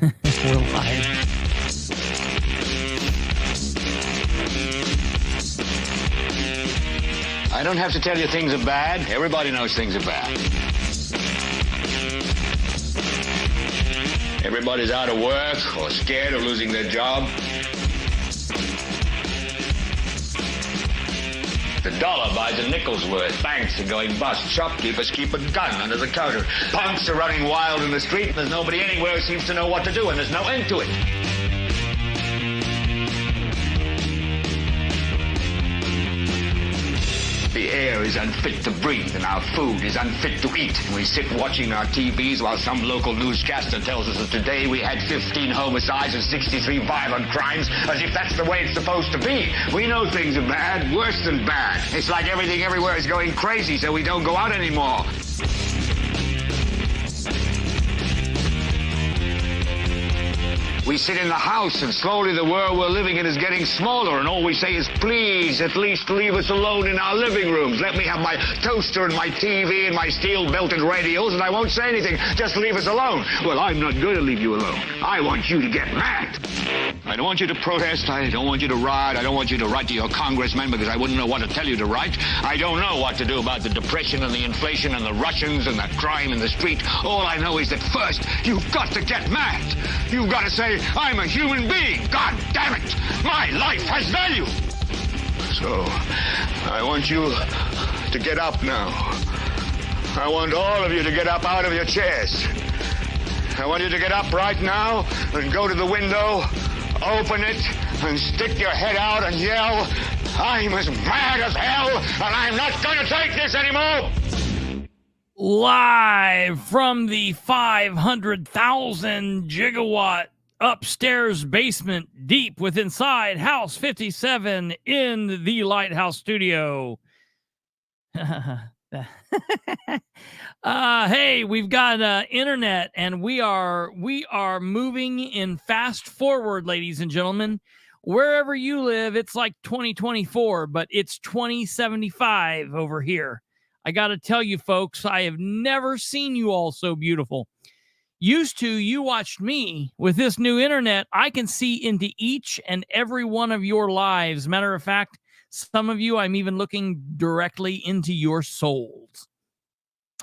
We're live. I don't have to tell you things are bad. Everybody knows things are bad. Everybody's out of work or scared of losing their job. The dollar buys a nickel's worth. Banks are going bust. Shopkeepers keep a gun under the counter. Punks are running wild in the street, and there's nobody anywhere who seems to know what to do, and there's no end to it. The air is unfit to breathe, and our food is unfit to eat. And we sit watching our TVs while some local newscaster tells us that today we had 15 homicides and 63 violent crimes, as if that's the way it's supposed to be. We know things are bad, worse than bad. It's like everything everywhere is going crazy, so we don't go out anymore. We sit in the house, and slowly the world we're living in is getting smaller, and all we say is, please, at least leave us alone in our living rooms. Let me have my toaster and my TV and my steel-belted radios, and I won't say anything. Just leave us alone. Well, I'm not going to leave you alone. I want you to get mad. I don't want you to protest. I don't want you to riot. I don't want you to write to your congressman because I wouldn't know what to tell you to write. I don't know what to do about the depression and the inflation and the Russians and the crime in the street. All I know is that first, you've got to get mad. You've got to say, I'm a human being. God damn it. My life has value. So, I want you to get up now. I want all of you to get up out of your chairs. I want you to get up right now and go to the window, open it, and stick your head out and yell, I'm as mad as hell, and I'm not going to take this anymore. Live from the 500,000 gigawatt upstairs basement deep within inside House 57 in the Lighthouse Studio. Hey, we've got internet, and we are moving in fast forward, ladies and gentlemen. Wherever you live, it's like 2024, but it's 2075 over here. I got to tell you, folks, I have never seen you all so beautiful. Used to, you watched me. With this new internet, I can see into each and every one of your lives. Matter of fact, some of you, I'm even looking directly into your souls.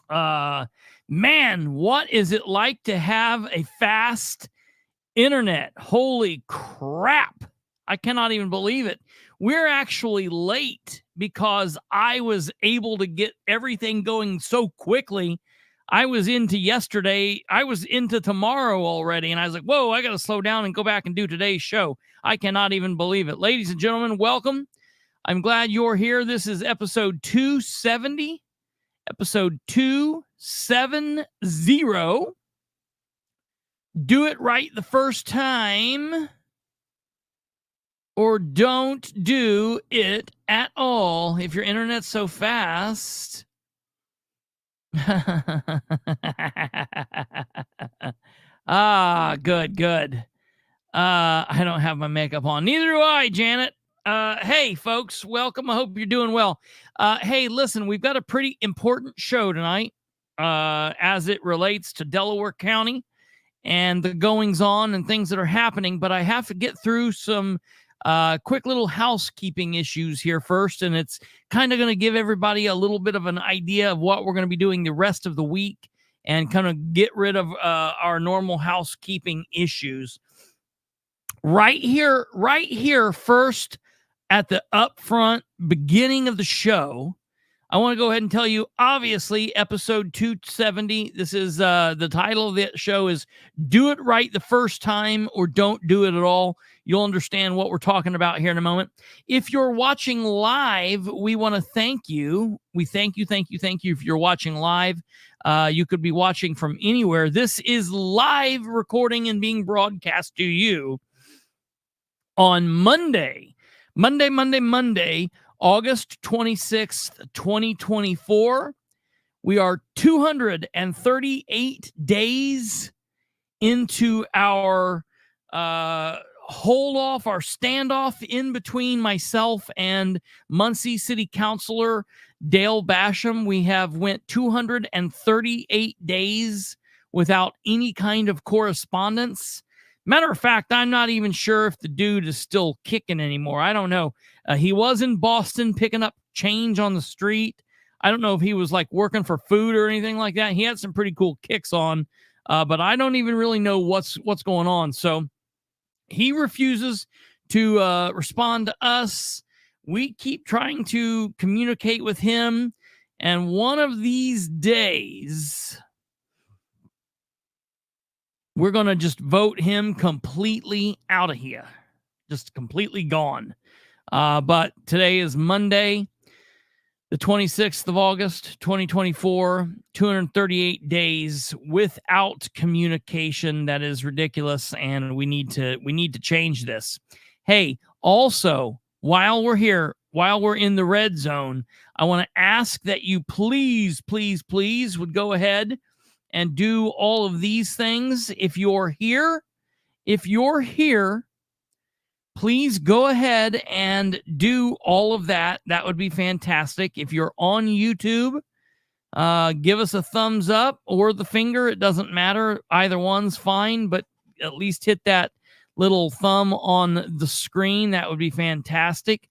Man, what is it like to have a fast internet? Holy crap. I cannot even believe it. We're actually late because I was able to get everything going so quickly. I was into yesterday. I was into tomorrow already. And I was like, whoa, I got to slow down and go back and do today's show. I cannot even believe it. Ladies and gentlemen, welcome. I'm glad you're here. This is episode 270. Episode 270. Do it right the first time, or don't do it at all if your internet's so fast. Good. I don't have my makeup on. Neither do I, Janet. Hey, folks, welcome. I hope you're doing well. Hey, listen, we've got a pretty important show tonight as it relates to Delaware County and the goings-on and things that are happening, but I have to get through some quick little housekeeping issues here first, and it's kind of going to give everybody a little bit of an idea of what we're going to be doing the rest of the week and kind of get rid of our normal housekeeping issues. Right here first at the upfront beginning of the show, I want to go ahead and tell you, obviously, episode 270, this is the title of the show is Do It Right the First Time or Don't Do It at All. You'll understand what we're talking about here in a moment. If you're watching live, we want to thank you. We thank you if you're watching live. You could be watching from anywhere. This is live recording and being broadcast to you on Monday, August 26th, 2024. We are 238 days into our hold off, our standoff in between myself and Muncie City Councilor Dale Basham. We have went 238 days without any kind of correspondence. Matter of fact, I'm not even sure if the dude is still kicking anymore. I don't know. He was in Boston picking up change on the street. I don't know if he was like working for food or anything like that. He had some pretty cool kicks on, but I don't even really know what's going on. So he refuses to respond to us. We keep trying to communicate with him, and one of these days, we're going to just vote him completely out of here. Just completely gone. But today is Monday, the 26th of August, 2024, 238 days without communication. That is ridiculous, and we need to change this. Hey, also, while we're here, while we're in the red zone, I want to ask that you please would go ahead and do all of these things. If you're here, please go ahead and do all of that. That would be fantastic. If you're on YouTube, give us a thumbs up or the finger. It doesn't matter. Either one's fine, but at least hit that little thumb on the screen. That would be fantastic.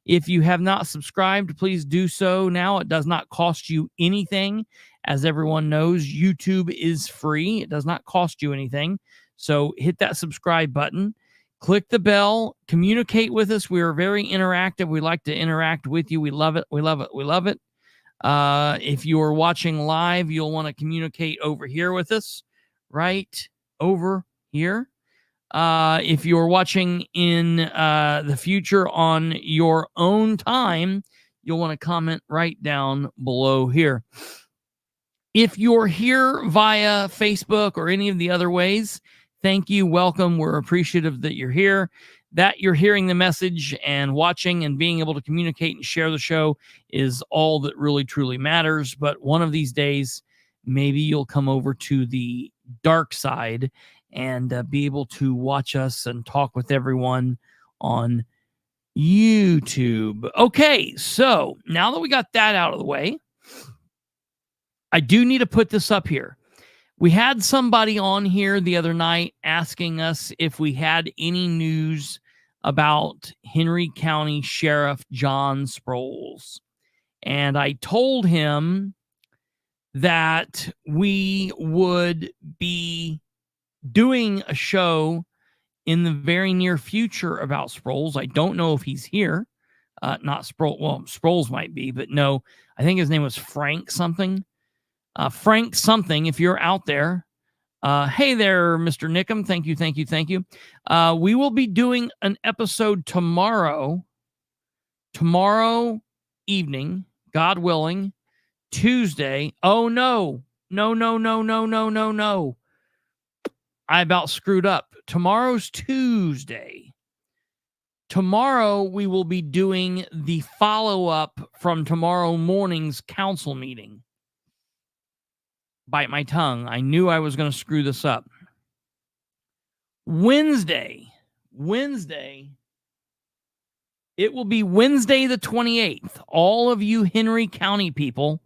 If you have not subscribed, please do so now. It does not cost you anything. As everyone knows, YouTube is free. It does not cost you anything. So hit that subscribe button. Click the bell. Communicate with us. We are very interactive. We like to interact with you. We love it. We love it. We love it. If you are watching live, you'll want to communicate over here with us. Right over here. If you're watching in the future on your own time, you'll want to comment right down below here. If you're here via Facebook or any of the other ways, thank you. Welcome. We're appreciative that you're here, that you're hearing the message and watching and being able to communicate and share the show is all that really, truly matters. But one of these days, maybe you'll come over to the dark side and be able to watch us and talk with everyone on YouTube. Okay, so now that we got that out of the way, I do need to put this up here. We had somebody on here the other night asking us if we had any news about Henry County Sheriff John Sproles. And I told him that we would be doing a show in the very near future about Sproles. I don't know if he's here. Not Sproles. Well, Sproles might be, but no, I think his name was Frank something. Frank something, if you're out there. Hey there, Mr. Nickham. Thank you. We will be doing an episode tomorrow evening, God willing, Tuesday. Oh, no. I about screwed up. Tomorrow's Tuesday. Tomorrow, we will be doing the follow-up from tomorrow morning's council meeting. Bite my tongue. I knew I was going to screw this up. Wednesday. It will be Wednesday the 28th. All of you Henry County people,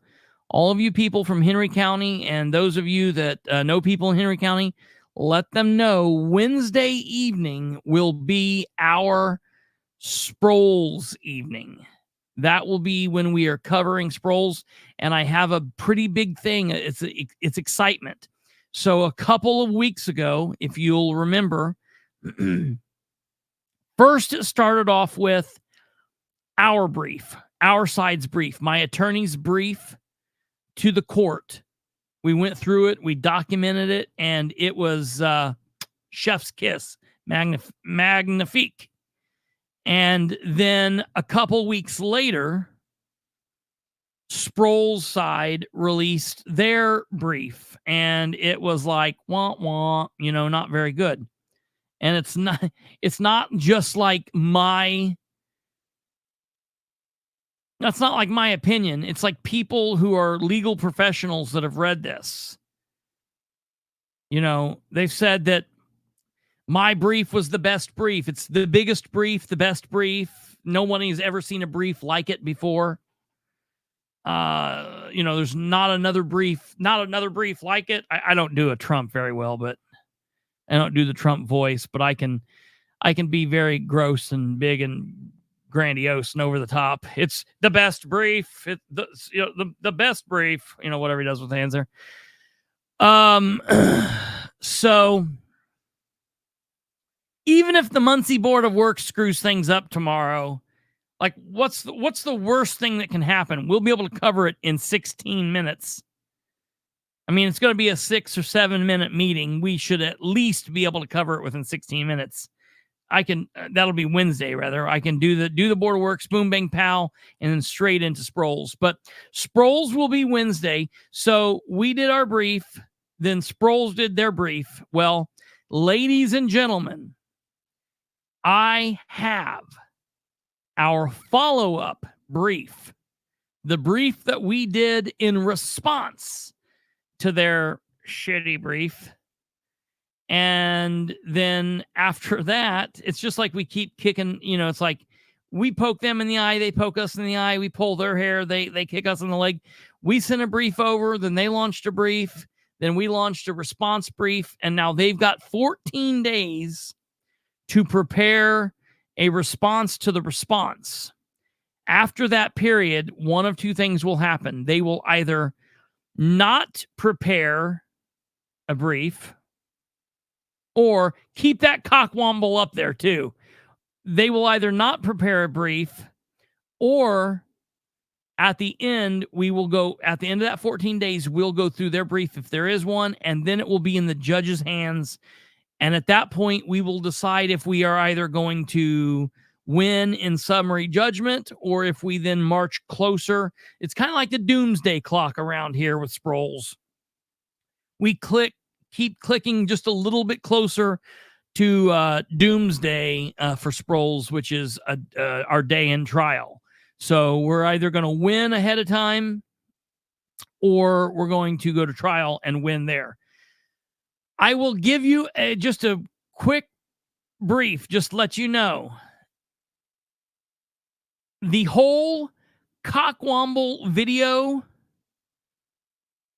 all of you people from Henry County, and those of you that know people in Henry County, let them know Wednesday evening will be our Sproles evening. That will be when we are covering Sproles, and I have a pretty big thing. It's excitement. So a couple of weeks ago, if you'll remember, first it started off with our side's brief, my attorney's brief to the court. We went through it, we documented it, and it was chef's kiss, magnifique. And then a couple weeks later, Sproles' side released their brief, and it was like, wah, not very good. And it's not just like that's not like my opinion. It's like people who are legal professionals that have read this. They've said that my brief was the best brief. It's the biggest brief, the best brief. No one has ever seen a brief like it before. There's not another brief like it. I don't do a Trump very well, but I don't do the Trump voice, but I can be very gross and big and grandiose and over the top. It's the best brief. The best brief. Whatever he does with hands there. So even if the Muncie Board of Works screws things up tomorrow, like what's the worst thing that can happen? We'll be able to cover it in 16 minutes. I mean, it's going to be a 6 or 7 minute meeting. We should at least be able to cover it within 16 minutes. That'll be Wednesday rather. I can do the Board of Works, boom, bang, pow, and then straight into Sproles. But Sproles will be Wednesday. So we did our brief, then Sproles did their brief. Well, ladies and gentlemen, I have our follow-up brief, the brief that we did in response to their shitty brief. And then after that, it's just like we keep kicking, it's like we poke them in the eye, they poke us in the eye, we pull their hair, they kick us in the leg. We sent a brief over, then they launched a brief, then we launched a response brief, and now they've got 14 days to prepare a response to the response. After that period, one of two things will happen. They will either not prepare a brief, or keep that cockwomble up there too. They will either not prepare a brief, or at the end of that 14 days, we'll go through their brief if there is one, and then it will be in the judge's hands. And at that point, we will decide if we are either going to win in summary judgment or if we then march closer. It's kind of like the doomsday clock around here with Sproles. We keep clicking just a little bit closer to doomsday for Sproles, which is our day in trial. So we're either going to win ahead of time or we're going to go to trial and win there. I will give you just a quick brief, just to let you know. The whole cockwomble video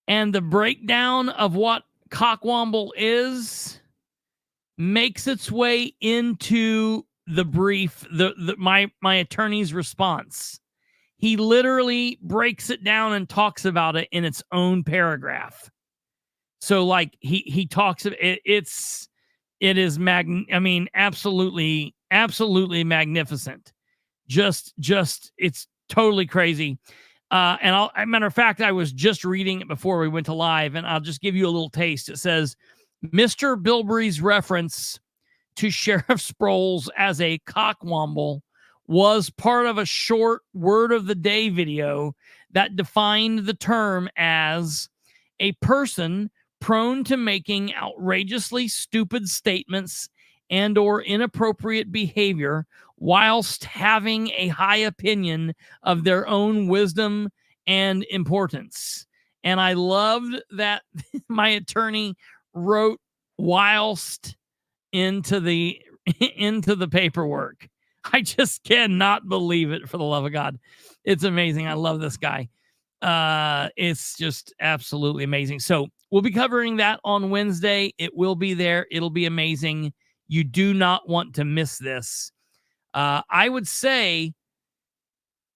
and the breakdown of what cockwomble is makes its way into the brief, my attorney's response. He literally breaks it down and talks about it in its own paragraph. So like he talks of it, it is absolutely magnificent. Just it's totally crazy. And matter of fact, I was just reading it before we went to live, and I'll just give you a little taste. It says, Mr. Bilbrey's reference to Sheriff Sproles as a cockwomble was part of a short word of the day video that defined the term as a person prone to making outrageously stupid statements and or inappropriate behavior whilst having a high opinion of their own wisdom and importance. And I loved that my attorney wrote whilst into the paperwork. I just cannot believe it, for the love of God. It's amazing. I love this guy. It's just absolutely amazing. So we'll be covering that on Wednesday. It will be there. It'll be amazing. You do not want to miss this. I would say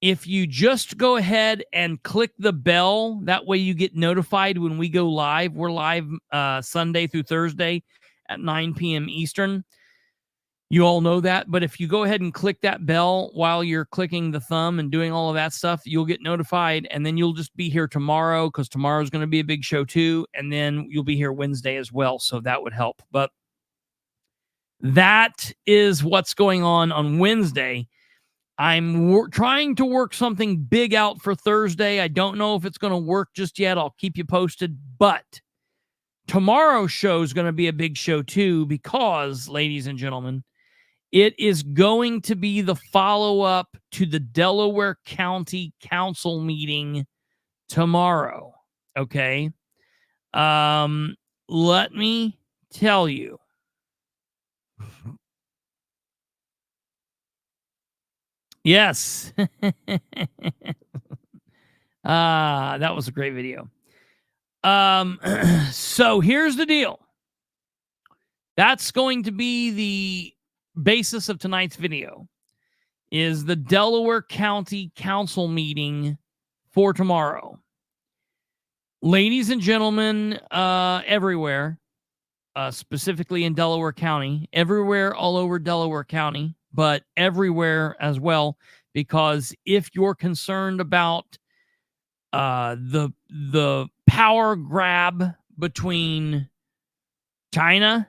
if you just go ahead and click the bell, that way you get notified when we go live. We're live Sunday through Thursday at 9 p.m. Eastern. You all know that, but if you go ahead and click that bell while you're clicking the thumb and doing all of that stuff, you'll get notified, and then you'll just be here tomorrow, because tomorrow's going to be a big show too, and then you'll be here Wednesday as well, so that would help. But that is what's going on Wednesday. I'm trying to work something big out for Thursday. I don't know if it's going to work just yet. I'll keep you posted, but tomorrow's show is going to be a big show too, because, ladies and gentlemen, it is going to be the follow-up to the Delaware County Council meeting tomorrow. Okay? Let me tell you. Yes. That was a great video. So here's the deal. That's going to be the basis of tonight's video, is the Delaware County Council meeting for tomorrow. Ladies and gentlemen, everywhere, specifically in Delaware County, everywhere all over Delaware County, but everywhere as well, because if you're concerned about the power grab between China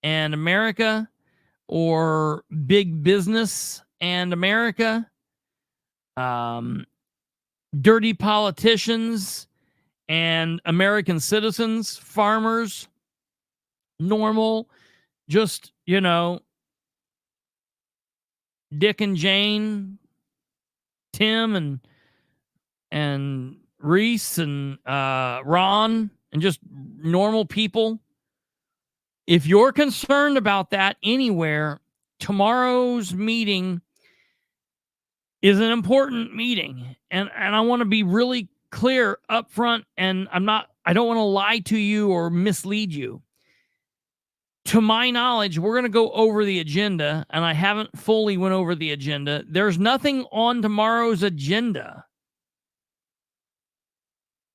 and America, or big business and America, dirty politicians and American citizens, farmers, normal, just, Dick and Jane, Tim and Reese and Ron, and just normal people. If you're concerned about that anywhere, tomorrow's meeting is an important meeting. And I want to be really clear up front, and I don't want to lie to you or mislead you. To my knowledge, we're going to go over the agenda, and I haven't fully went over the agenda. There's nothing on tomorrow's agenda.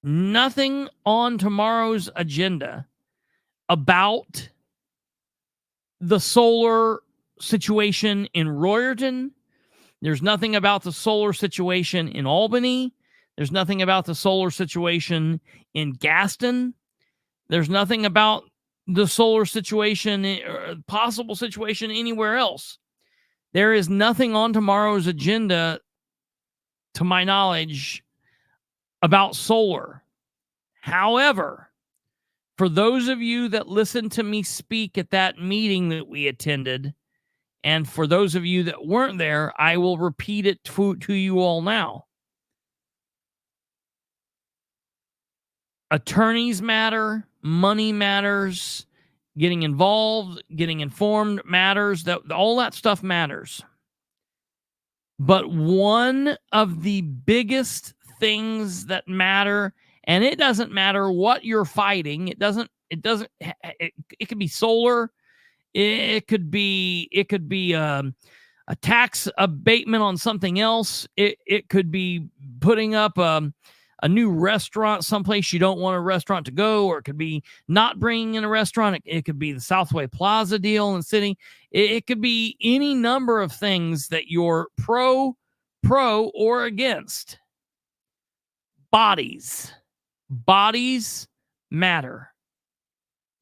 Nothing on tomorrow's agenda about the solar situation in Royerton. There's nothing about the solar situation in Albany. There's nothing about the solar situation in Gaston. There's nothing about the solar situation or possible situation anywhere else. There is nothing on tomorrow's agenda, to my knowledge, about solar. However, for those of you that listened to me speak at that meeting that we attended, and for those of you that weren't there, I will repeat it to you all now. Attorneys matter, money matters, getting involved, getting informed matters, all that stuff matters. But one of the biggest things that matter, and it doesn't matter what you're fighting, it could be solar, it could be a tax abatement on something else, it could be putting up a new restaurant someplace you don't want a restaurant to go, or it could be not bringing in a restaurant. It could be the Southway Plaza deal in the city. It could be any number of things that you're pro or against. Bodies matter.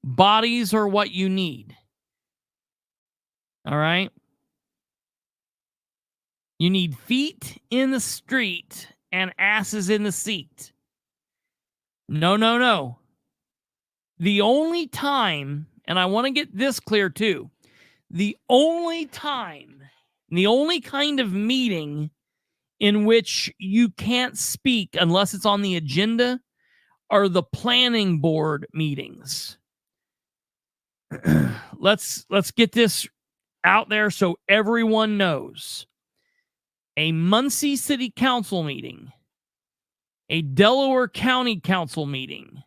Bodies are what you need. All right? You need feet in the street and asses in the seat. No. The only time, and I want to get this clear too, the only time, the only kind of meeting in which you can't speak unless it's on the agenda are the planning board meetings. Let's get this out there so everyone knows. A Muncie City Council meeting, a Delaware County Council meeting,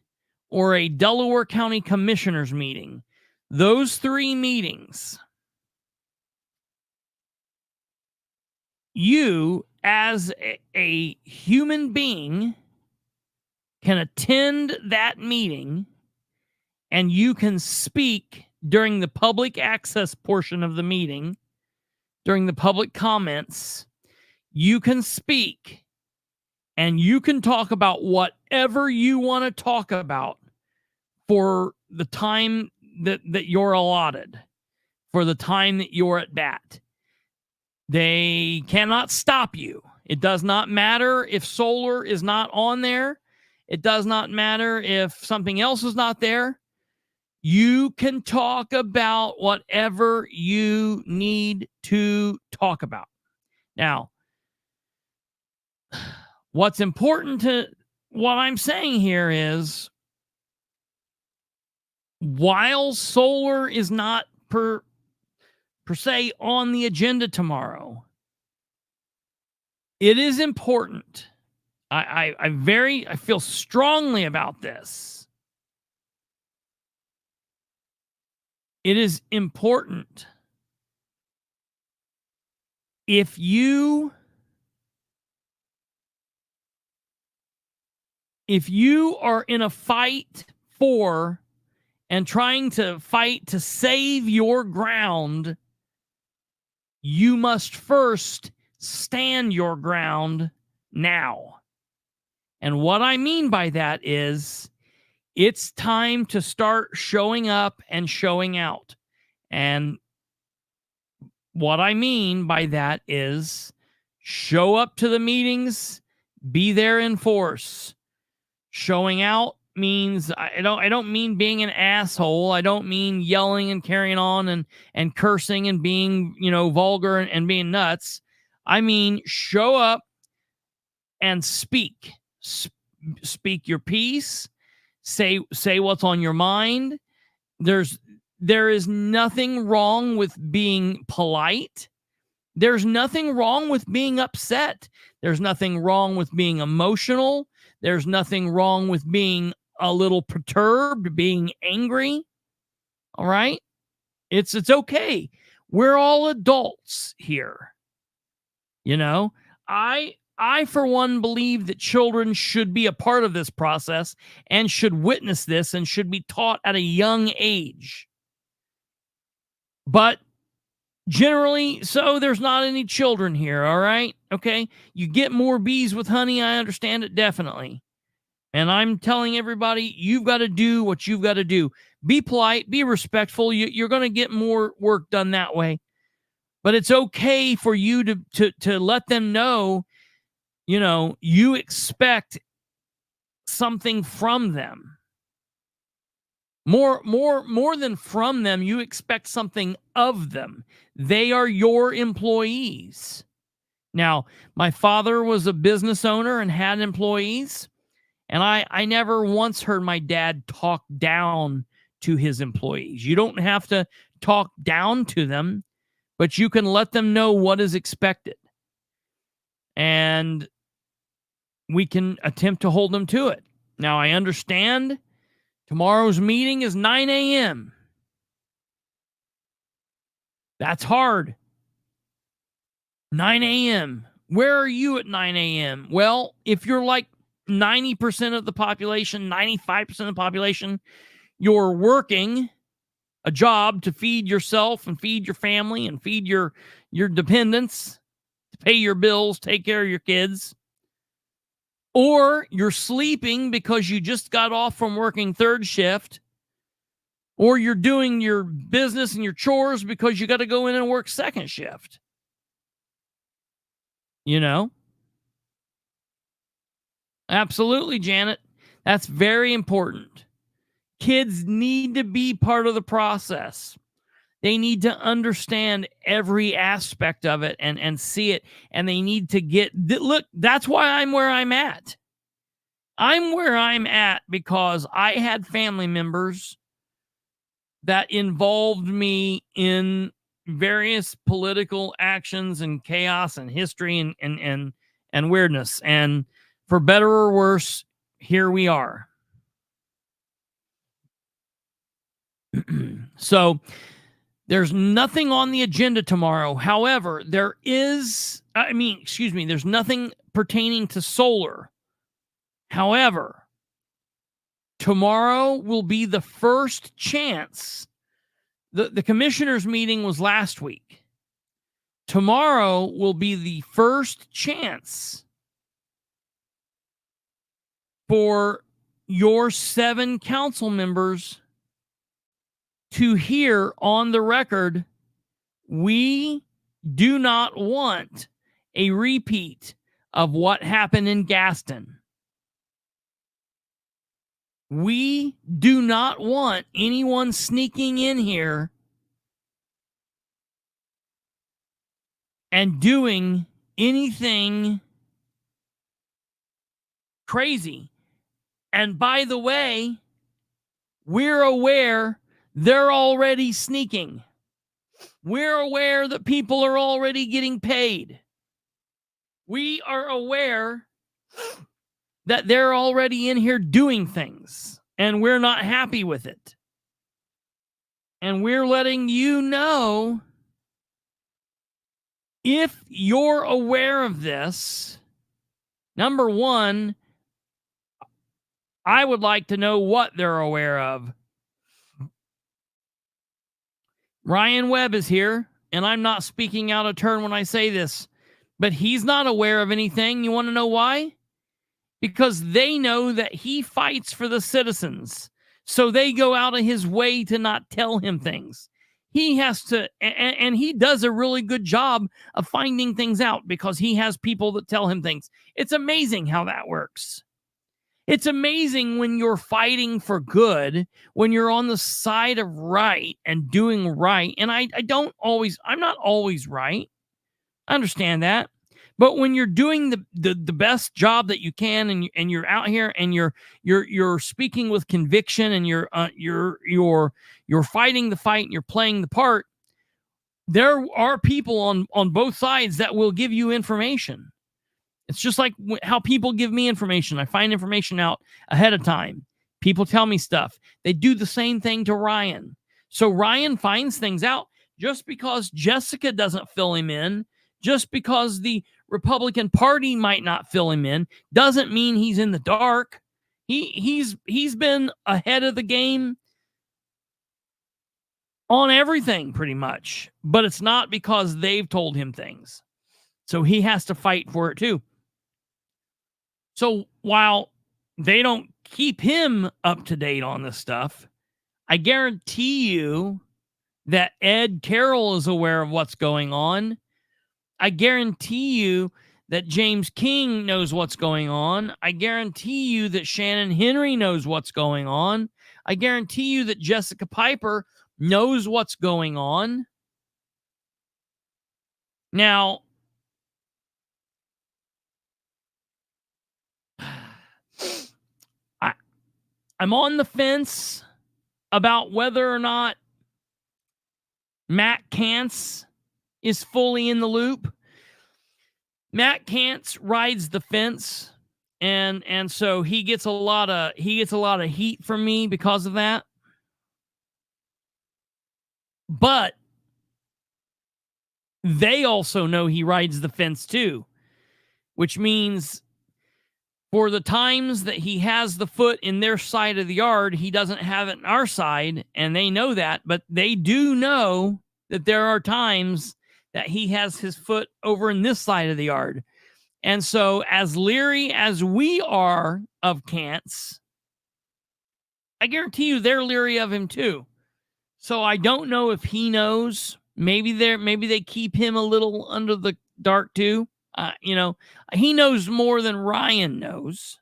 or a Delaware County Commissioners meeting, those three meetings, you as a human being can attend that meeting, and you can speak during the public access portion of the meeting, during the public comments. You can speak, and you can talk about whatever you want to talk about for the time that you're allotted, for the time that you're at bat. They cannot stop you. It does not matter if solar is not on there. It does not matter if something else is not there. You can talk about whatever you need to talk about. Now, what's important to what I'm saying here is, while solar is not per se on the agenda tomorrow, it is important. I feel strongly about this. It is important. If you are in a fight for and trying to fight to save your ground, you must first stand your ground now. And what I mean by that is it's time to start showing up and showing out. And what I mean by that is show up to the meetings, be there in force. Showing out means I don't mean being an asshole. I don't mean yelling and carrying on and cursing and being, vulgar and being nuts. I mean show up and speak. Speak your piece. Say what's on your mind. There is nothing wrong with being polite. There's nothing wrong with being upset. There's nothing wrong with being emotional. There's nothing wrong with being a little perturbed, being angry. All right? It's okay. We're all adults here. I for one believe that children should be a part of this process and should witness this and should be taught at a young age. But generally, so there's not any children here, all right? Okay? You get more bees with honey, I understand it definitely. And I'm telling everybody, you've got to do what you've got to do. Be polite, be respectful. You're going to get more work done that way. But it's okay for you to let them know, you expect something from them. More than from them, you expect something of them. They are your employees. Now, my father was a business owner and had employees, and I never once heard my dad talk down to his employees. You don't have to talk down to them, but you can let them know what is expected. And we can attempt to hold them to it. Now, I understand tomorrow's meeting is 9 a.m. That's hard. 9 a.m. Where are you at 9 a.m.? Well, if you're like 90% of the population, 95% of the population, you're working a job to feed yourself and feed your family and feed your dependents, to pay your bills, take care of your kids. Or you're sleeping because you just got off from working third shift. Or you're doing your business and your chores because you got to go in and work second shift. Absolutely, Janet. That's very important. Kids need to be part of the process. They need to understand every aspect of it and see it. And they need to look, that's why I'm where I'm at. I'm where I'm at because I had family members that involved me in various political actions and chaos and history and weirdness. And for better or worse, here we are. So there's nothing on the agenda tomorrow. However, there's nothing pertaining to solar. However, tomorrow will be the first chance. The commissioners' meeting was last week. Tomorrow will be the first chance for your 7 council members to hear on the record, we do not want a repeat of what happened in Gaston. We do not want anyone sneaking in here and doing anything crazy. And by the way, we're aware they're already sneaking. We're aware that people are already getting paid. We are aware that they're already in here doing things, and we're not happy with it. And we're letting you know, if you're aware of this, number one, I would like to know what they're aware of. Ryan Webb is here, and I'm not speaking out of turn when I say this, but he's not aware of anything. You want to know why? Because they know that he fights for the citizens. So they go out of his way to not tell him things. He has to, and he does a really good job of finding things out because he has people that tell him things. It's amazing how that works. It's amazing when you're fighting for good, when you're on the side of right and doing right. And I'm not always right. I understand that. But when you're doing the best job that you can, and you're out here and you're speaking with conviction, and you're fighting the fight and you're playing the part, there are people on both sides that will give you information. It's just like how people give me information. I find information out ahead of time. People tell me stuff. They do the same thing to Ryan. So Ryan finds things out. Just because Jessica doesn't fill him in, just because the Republican Party might not fill him in, doesn't mean he's in the dark. He's been ahead of the game on everything pretty much, but it's not because they've told him things. So he has to fight for it too. So while they don't keep him up to date on this stuff, I guarantee you that Ed Carroll is aware of what's going on. I guarantee you that James King knows what's going on. I guarantee you that Shannon Henry knows what's going on. I guarantee you that Jessica Piper knows what's going on. Now, I'm on the fence about whether or not Matt Kantz is fully in the loop. Matt Kantz rides the fence, and so he gets a lot of heat from me because of that. But they also know he rides the fence too, which means for the times that he has the foot in their side of the yard, he doesn't have it in our side, and they know that, but they do know that there are times that he has his foot over in this side of the yard. And so as leery as we are of Kantz, I guarantee you they're leery of him too. So I don't know if he knows. Maybe they keep him a little under the dark too. He knows more than Ryan knows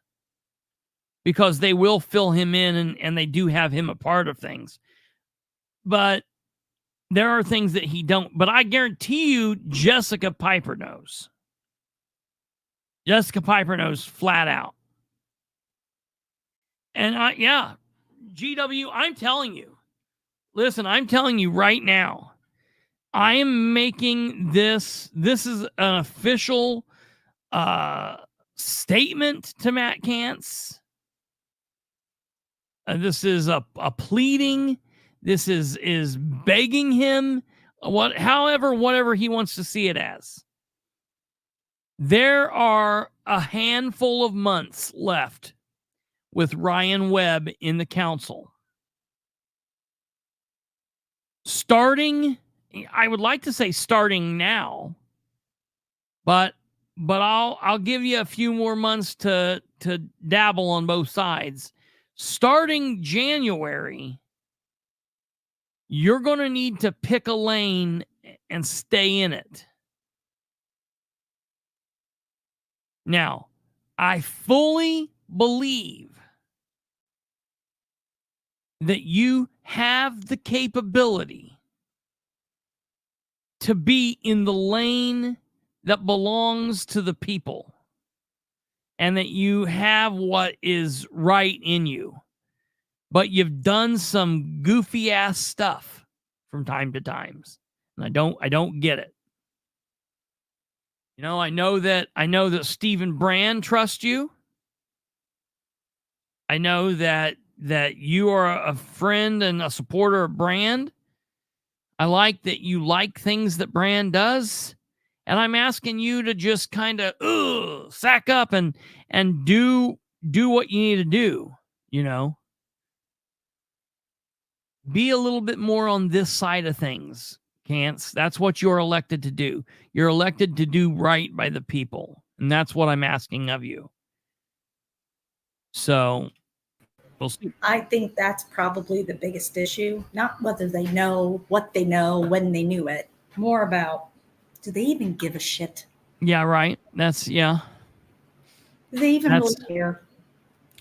because they will fill him in, and they do have him a part of things. But there are things that he don't. But I guarantee you Jessica Piper knows. Jessica Piper knows flat out. And GW, I'm telling you. Listen, I'm telling you right now. I am making this is an official statement to Matt Kantz. This is a pleading. This is begging him, whatever he wants to see it as. There are a handful of months left with Ryan Webb in the council. I would like to say starting now, but I'll give you a few more months to dabble on both sides. Starting January, you're going to need to pick a lane and stay in it. Now, I fully believe that you have the capability to be in the lane that belongs to the people, and that you have what is right in you, but you've done some goofy ass stuff from time to time, and I don't get it. I know that Stephen Brand trusts you. I know that you are a friend and a supporter of Brand. I like that you like things that Brand does. And I'm asking you to just kind of sack up and do what you need to do, you know. Be a little bit more on this side of things, Cance. That's what you're elected to do. You're elected to do right by the people. And that's what I'm asking of you. So we'll see. I think that's probably the biggest issue. Not whether they know what they know when they knew it. More about, do they even give a shit? Yeah, right. Do they even really care?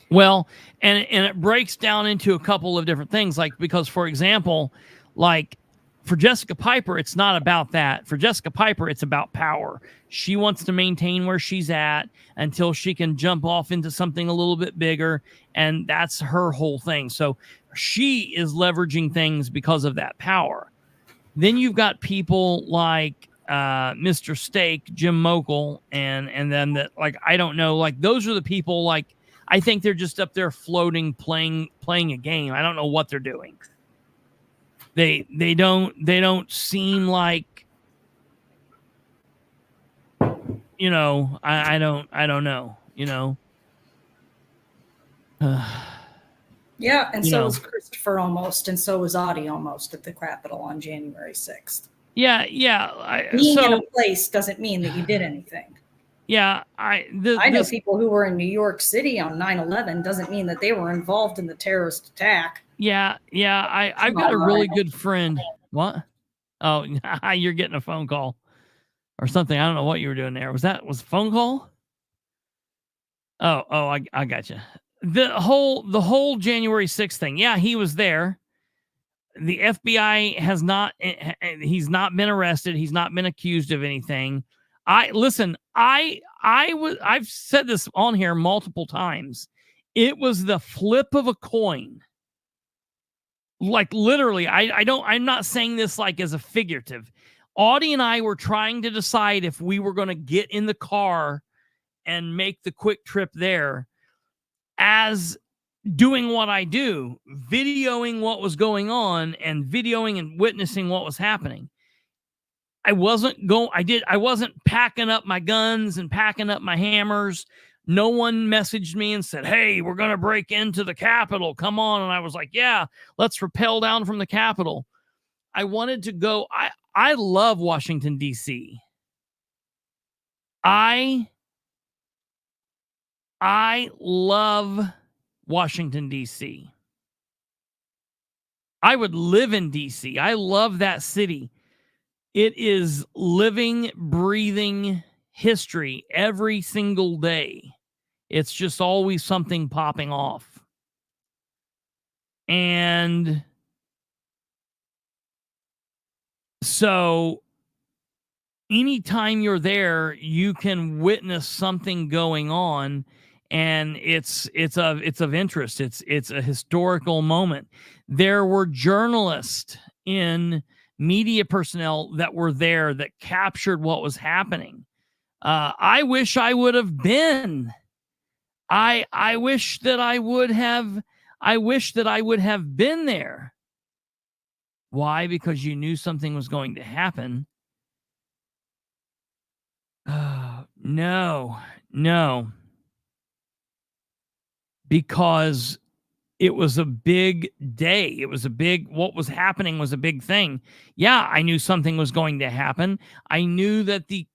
Well, and it breaks down into a couple of different things. Like, because, for example, like for Jessica Piper, it's not about that. For Jessica Piper, it's about power. She wants to maintain where she's at until she can jump off into something a little bit bigger. And that's her whole thing. So she is leveraging things because of that power. Then you've got people like Mr. Steak, Jim Mokel, and then that, like, I don't know, like those are the people, like, I think they're just up there floating, playing a game. I don't know what they're doing. They don't seem like, you know, I don't know, you know. Yeah, and so was Kristopher almost, and so was Audie almost at the Capitol on January 6th. Yeah. Being in a place doesn't mean that you did anything. Yeah, I know people who were in New York City on 9/11 doesn't mean that they were involved in the terrorist attack. Yeah. I've got a really good friend. What? Oh, you're getting a phone call or something. I don't know what you were doing there. Was a phone call? Oh, I got you. The whole January 6th thing. Yeah, he was there. The FBI he's not been arrested. He's not been accused of anything. I've said this on here multiple times. It was the flip of a coin. Like literally, I'm not saying this like as a figurative. Audie and I were trying to decide if we were going to get in the car and make the quick trip there, as doing what I do, videoing what was going on and videoing and witnessing what was happening. I wasn't packing up my guns and packing up my hammers. No one messaged me and said, hey, we're going to break into the Capitol. Come on. And I was like, yeah, let's rappel down from the Capitol. I wanted to go. I love Washington, D.C. I love Washington, D.C. I would live in D.C. I love that city. It is living, breathing history every single day. It's just always something popping off. And so anytime you're there, you can witness something going on, and it's of interest. It's a historical moment. There were journalists in media personnel that were there that captured what was happening. I wish I would have been. I wish that I would have been there. Why? Because you knew something was going to happen. No. Because it was a big day. What was happening was a big thing. Yeah, I knew something was going to happen. I knew that the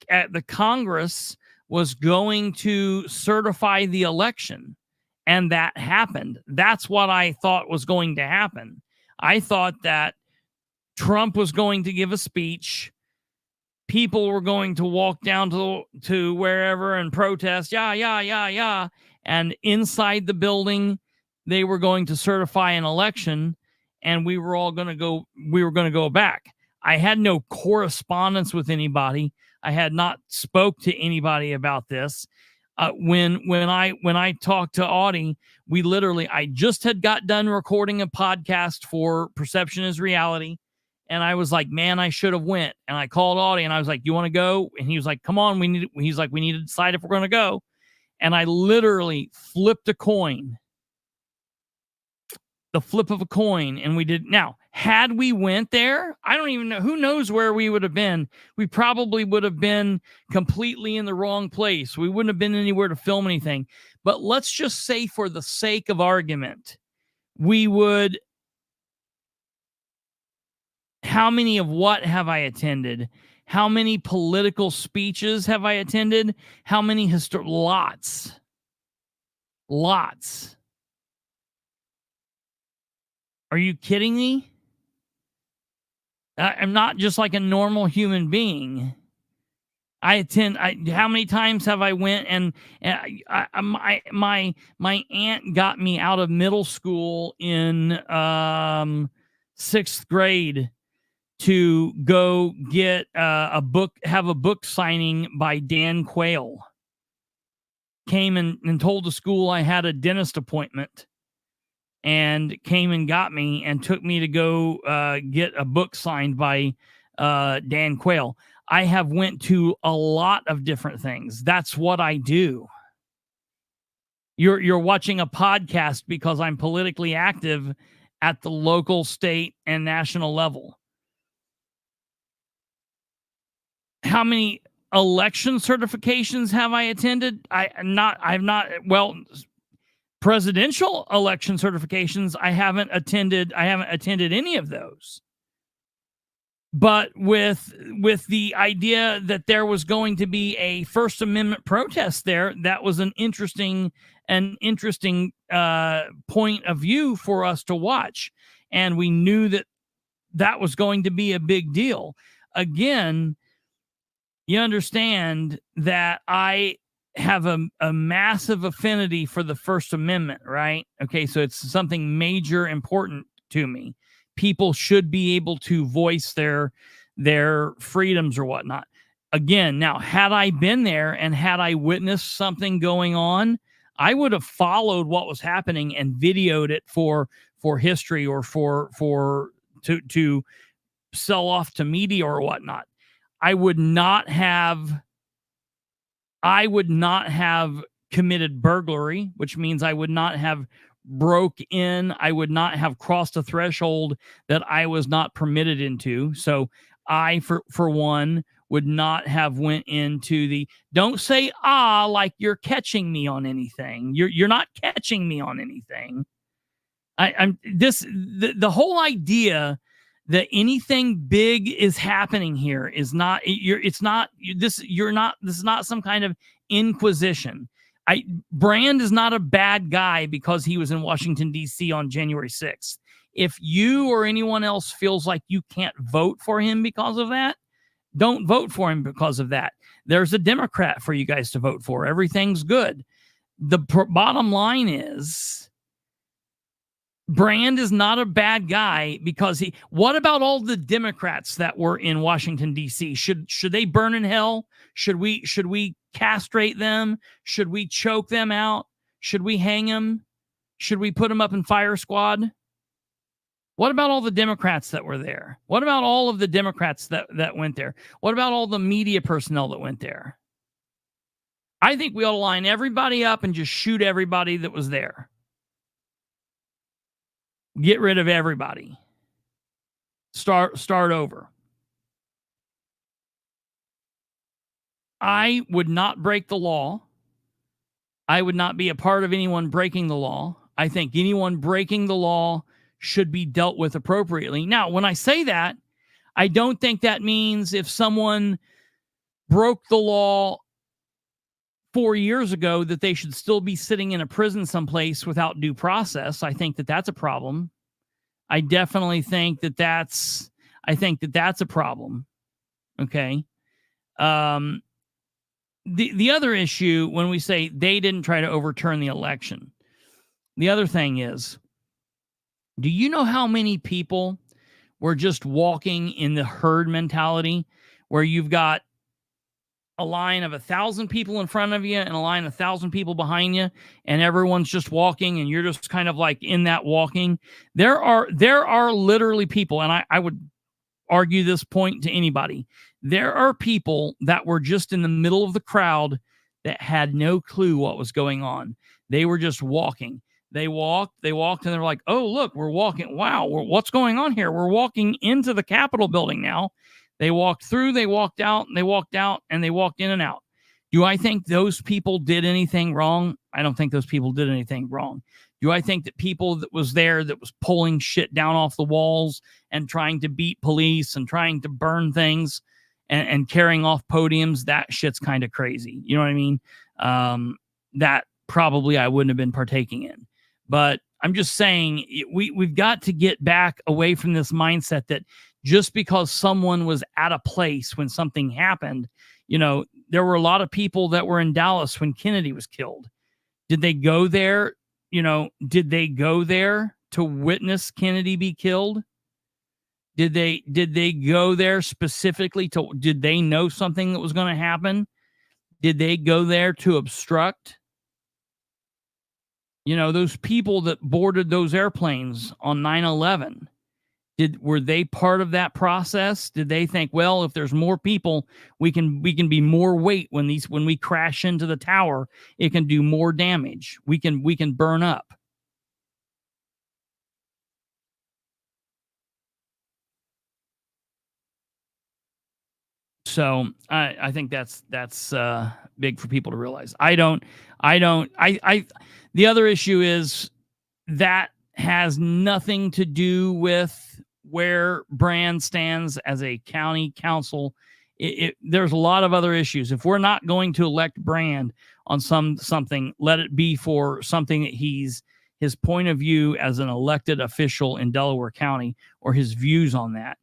Congress was going to certify the election, and that happened. That's what I thought was going to happen. I thought that Trump was going to give a speech. People were going to walk down to wherever and protest. Yeah. And inside the building, they were going to certify an election, and we were going to go back. I had no correspondence with anybody. I had not spoke to anybody about this. When I talked to Audie, I just had got done recording a podcast for Perception is Reality. And I was like, man, I should have went. And I called Audie and I was like, you want to go? And he was like, come on. We need to decide if we're going to go. And I literally flipped a coin. the flip of a coin, and we did. Now, had we went there, I don't even know. Who knows where we would have been? We probably would have been completely in the wrong place. We wouldn't have been anywhere to film anything. But let's just say, for the sake of argument, we would. How many of what have I attended? How many political speeches have I attended? How many lots. Lots. Are you kidding me? I'm not just like a normal human being. I attend. How many times have I went and my aunt got me out of middle school in 6th grade to go get a book, have a book signing by Dan Quayle. Came and told the school I had a dentist appointment, and came and got me and took me to go get a book signed by Dan Quayle. I have went to a lot of different things. That's what I do. You're watching a podcast because I'm politically active at the local, state, and national level. How many election certifications have I attended? Presidential election certifications, I haven't attended any of those. But with the idea that there was going to be a First Amendment protest there, that was an interesting point of view for us to watch. And we knew that was going to be a big deal. Again, you understand that I have a massive affinity for the First Amendment, right? Okay, so it's something major important to me. People should be able to voice their freedoms or whatnot. Again, now, had I been there and had I witnessed something going on, I would have followed what was happening and videoed it for history or to sell off to media or whatnot. I would not have committed burglary, which means I would not have broke in. I would not have crossed a threshold that I was not permitted into. So I, for one, would not have went into the, don't say like you're catching me on anything. You're not catching me on anything. The whole idea that anything big is happening here is not, this is not some kind of inquisition. Brand is not a bad guy because he was in Washington, D.C. on January 6th. If you or anyone else feels like you can't vote for him because of that, don't vote for him because of that. There's a Democrat for you guys to vote for. Everything's good. The bottom line is, Brand is not a bad guy because what about all the Democrats that were in Washington, D.C.? Should they burn in hell? Should we castrate them? Should we choke them out? Should we hang them? Should we put them up in fire squad? What about all the Democrats that were there? What about all of the Democrats that went there? What about all the media personnel that went there? I think we ought to line everybody up and just shoot everybody that was there. Get rid of everybody. Start over. I would not break the law. I would not be a part of anyone breaking the law. I think anyone breaking the law should be dealt with appropriately. Now, when I say that, I don't think that means if someone broke the law 4 years ago that they should still be sitting in a prison someplace without due process. I think that that's a problem. I definitely think that that's a problem. Okay. The other issue, when we say they didn't try to overturn the election, the other thing is, do you know how many people were just walking in the herd mentality where you've got a line of 1,000 people in front of you and a line of 1,000 people behind you, and everyone's just walking and you're just kind of like in that walking? There are literally people, and I would argue this point to anybody. There are people that were just in the middle of the crowd that had no clue what was going on. They were just walking. They walked, and they're like, oh, look, we're walking. Wow, what's going on here? We're walking into the Capitol building now. They walked through, they walked out, and they walked out, and they walked in and out. Do I think those people did anything wrong? I don't think those people did anything wrong. Do I think that people that was there that was pulling shit down off the walls and trying to beat police and trying to burn things and carrying off podiums, that shit's kind of crazy. You know what I mean? That probably I wouldn't have been partaking in. But I'm just saying we've got to get back away from this mindset that just because someone was at a place when something happened, you know, there were a lot of people that were in Dallas when Kennedy was killed. Did they go there? You know, did they go there to witness Kennedy be killed? Did they go there specifically did they know something that was going to happen? Did they go there to obstruct? You know, those people that boarded those airplanes on 9/11, were they part of that process? Did they think, well, if there's more people, we can be more weight when we crash into the tower, it can do more damage. We can burn up. So I think that's big for people to realize. The other issue is that has nothing to do with where Brand stands as a county council. There's a lot of other issues. If we're not going to elect Brand on something, let it be for something that his point of view as an elected official in Delaware County, or his views on that.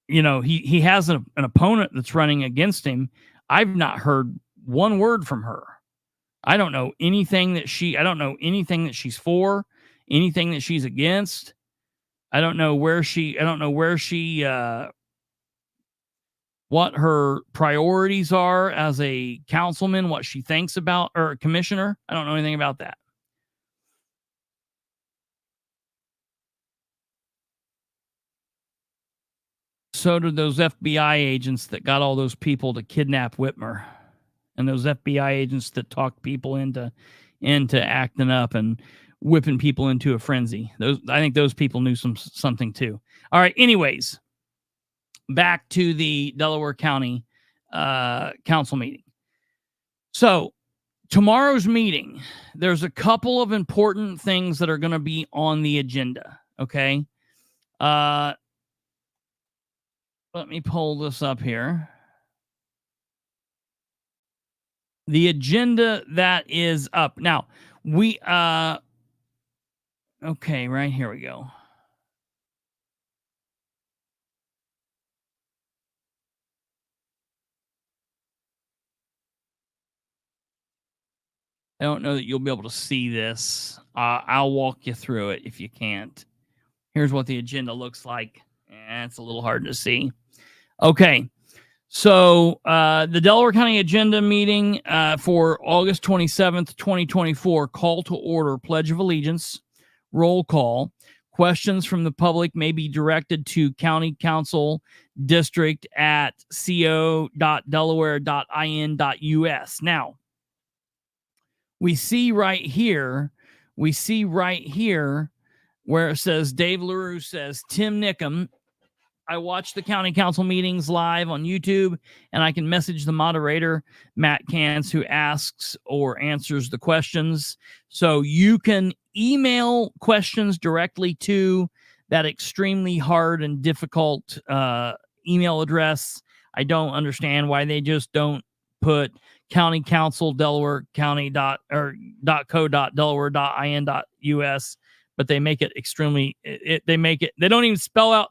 You know, he has an opponent that's running against him. I've not heard one word from her. I don't know anything that she's for, anything that she's against. I don't know where she what her priorities are as a councilman, what she thinks about, or a commissioner. I don't know anything about that. So did those FBI agents that got all those people to kidnap Whitmer, and those FBI agents that talked people into acting up and whipping people into a frenzy. I think those people knew something too. All right. Anyways, back to the Delaware County council meeting. So tomorrow's meeting, there's a couple of important things that are going to be on the agenda. Okay. Let me pull this up here. The agenda that is up. Now, okay, right here we go. I don't know that you'll be able to see this. I'll walk you through it if you can't. Here's what the agenda looks like. It's a little hard to see. Okay. So the Delaware County agenda meeting for August 27th, 2024, call to order, Pledge of Allegiance, roll call. Questions from the public may be directed to County Council District at co.delaware.in.us. Now, we see right here where it says, Dave LaRue says, Tim Nickum, I watch the county council meetings live on YouTube, and I can message the moderator, Matt Cans, who asks or answers the questions. So you can email questions directly to that extremely hard and difficult email address. I don't understand why they just don't put county council Delaware County .co.delaware.in.us, but they make it extremely. They don't even spell out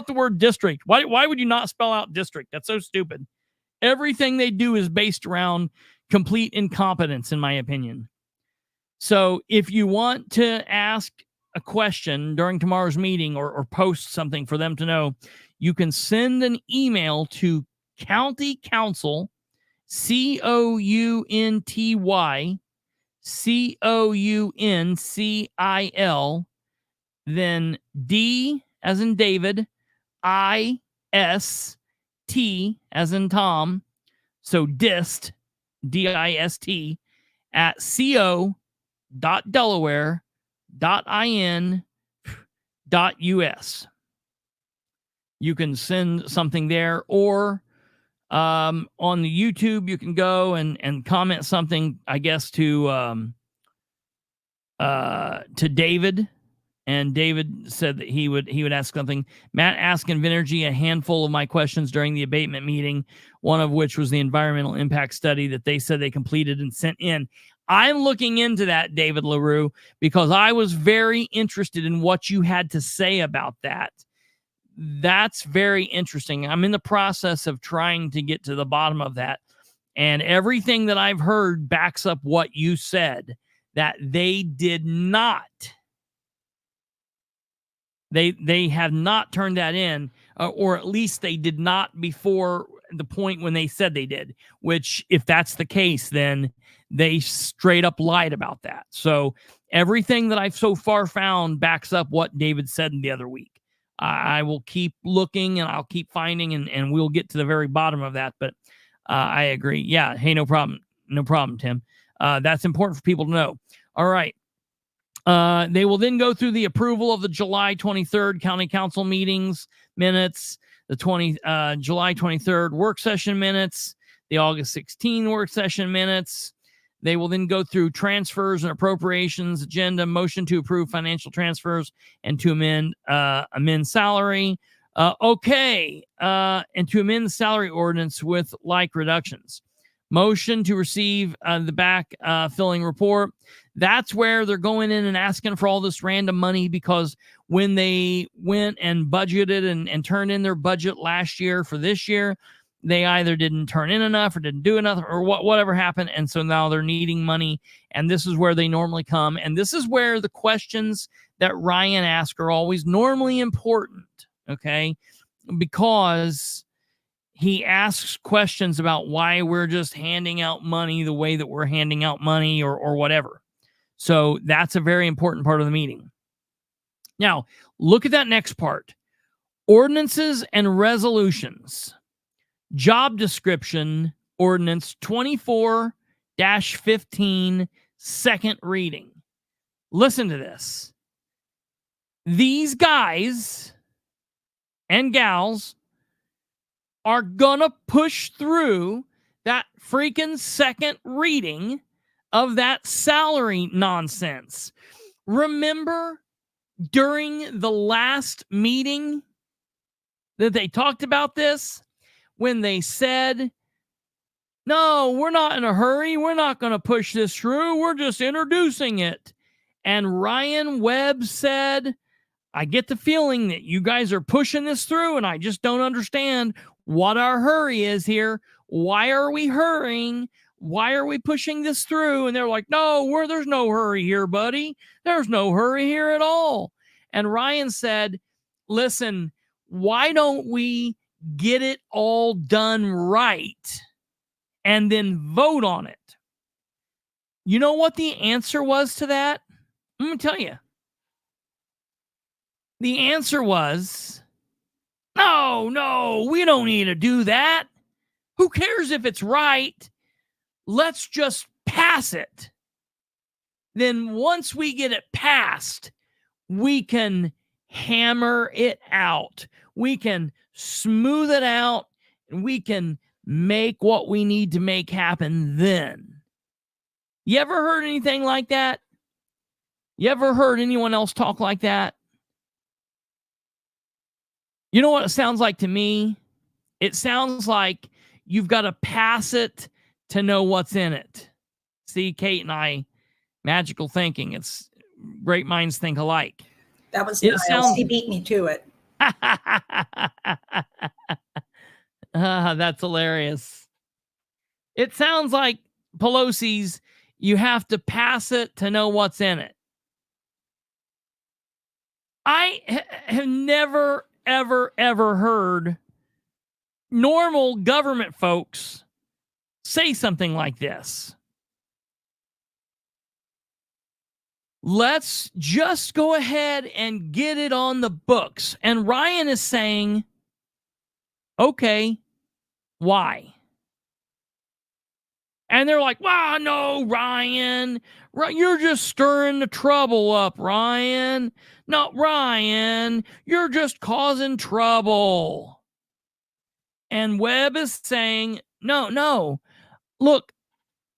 the word district. Why would you not spell out district? That's so stupid. Everything they do is based around complete incompetence, in my opinion. So if you want to ask a question during tomorrow's meeting or post something for them to know, you can send an email to County Council, COUNTY, then D as in David, I-S-T as in Tom, so DIST, D-I-S-T, at co.delaware.in.us. delaware.in.us. You can send something there, or on the YouTube, you can go and comment something, I guess, to David. And David said that he would ask something. Matt asked Invenergy a handful of my questions during the abatement meeting, one of which was the environmental impact study that they said they completed and sent in. I'm looking into that, David LaRue, because I was very interested in what you had to say about that. That's very interesting. I'm in the process of trying to get to the bottom of that. And everything that I've heard backs up what you said, that they did not. They have not turned that in, or at least they did not before the point when they said they did, which if that's the case, then they straight up lied about that. So everything that I've so far found backs up what David said the other week. I will keep looking and I'll keep finding and we'll get to the very bottom of that. But I agree. Yeah. Hey, no problem. No problem, Tim. That's important for people to know. All right. They will then go through the approval of the July 23rd County Council meetings minutes, the July 23rd work session minutes, the August 16 work session minutes. They will then go through transfers and appropriations agenda, motion to approve financial transfers and to amend salary. And to amend the salary ordinance with like reductions. Motion to receive the back filling report. That's where they're going in and asking for all this random money, because when they went and budgeted and turned in their budget last year for this year, they either didn't turn in enough or didn't do enough or whatever happened. And so now they're needing money. And this is where they normally come. And this is where the questions that Ryan asks are always normally important. Okay. Because he asks questions about why we're just handing out money the way that we're handing out money or whatever. So that's a very important part of the meeting. Now, look at that next part. Ordinances and resolutions. Job description ordinance 24-15, second reading. Listen to this. These guys and gals are gonna push through that freaking second reading of that salary nonsense. Remember during the last meeting that they talked about this, when they said, no, we're not in a hurry. We're not going to push this through. We're just introducing it. And Ryan Webb said, I get the feeling that you guys are pushing this through, and I just don't understand what our hurry is here. Why are we hurrying? Why are we pushing this through? And they're like, no, there's no hurry here, buddy. There's no hurry here at all. And Ryan said, listen, why don't we get it all done right and then vote on it? You know what the answer was to that? I'm going to tell you. The answer was, no, we don't need to do that. Who cares if it's right? Let's just pass it. Then once we get it passed, we can hammer it out. We can smooth it out, and we can make what we need to make happen then. You ever heard anything like that? You ever heard anyone else talk like that? You know what it sounds like to me? It sounds like you've got to pass it to know what's in it. See, Kate and I, magical thinking. It's great minds think alike. That was Niles. He beat me to it. That's hilarious. It sounds like Pelosi's, you have to pass it to know what's in it. I have never, ever heard normal government folks say something like this. Let's just go ahead and get it on the books. And Ryan is saying, okay, why? And they're like, "Wow, no, Ryan. You're just stirring the trouble up, Ryan. No, Ryan, you're just causing trouble." And Webb is saying, no. Look,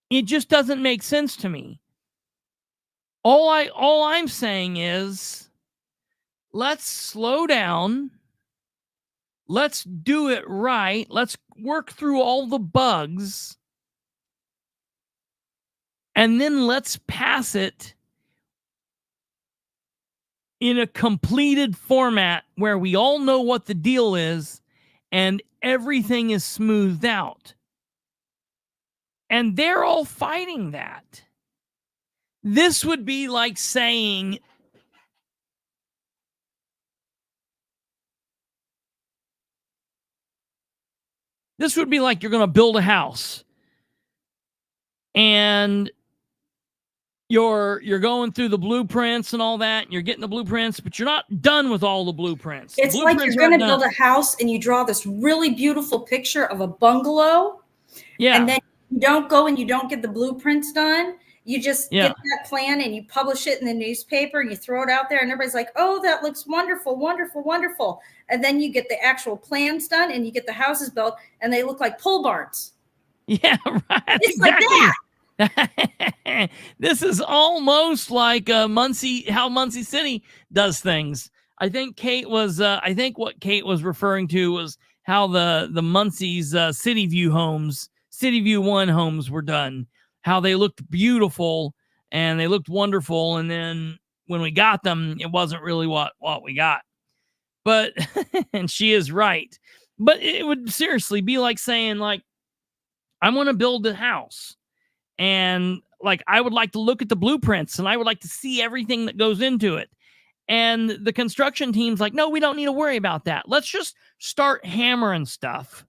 it just doesn't make sense to me. All I'm saying is, let's slow down. Let's do it right. Let's work through all the bugs. And then let's pass it in a completed format where we all know what the deal is and everything is smoothed out. And they're all fighting that. This would be like saying, this would be like you're going to build a house and you're going through the blueprints and all that, and you're getting the blueprints, but you're not done with all the blueprints. It's The like blueprints you're going to aren't build a house and you draw this really beautiful picture of a bungalow. Yeah. And then you don't go and you don't get the blueprints done. You just Yeah. get that plan and you publish it in the newspaper and you throw it out there and everybody's like, "Oh, that looks wonderful, wonderful, wonderful." And then you get the actual plans done and you get the houses built and they look like pole barns. Yeah, right. It's exactly. like that. This is almost like how Muncie City does things. I think what Kate was referring to was how the Muncie's City View 1 homes were done, how they looked beautiful and they looked wonderful. And then when we got them, it wasn't really what we got. But, and she is right. But it would seriously be like saying, like, I want to build a house. And like, I would like to look at the blueprints and I would like to see everything that goes into it. And the construction team's like, no, we don't need to worry about that. Let's just start hammering stuff.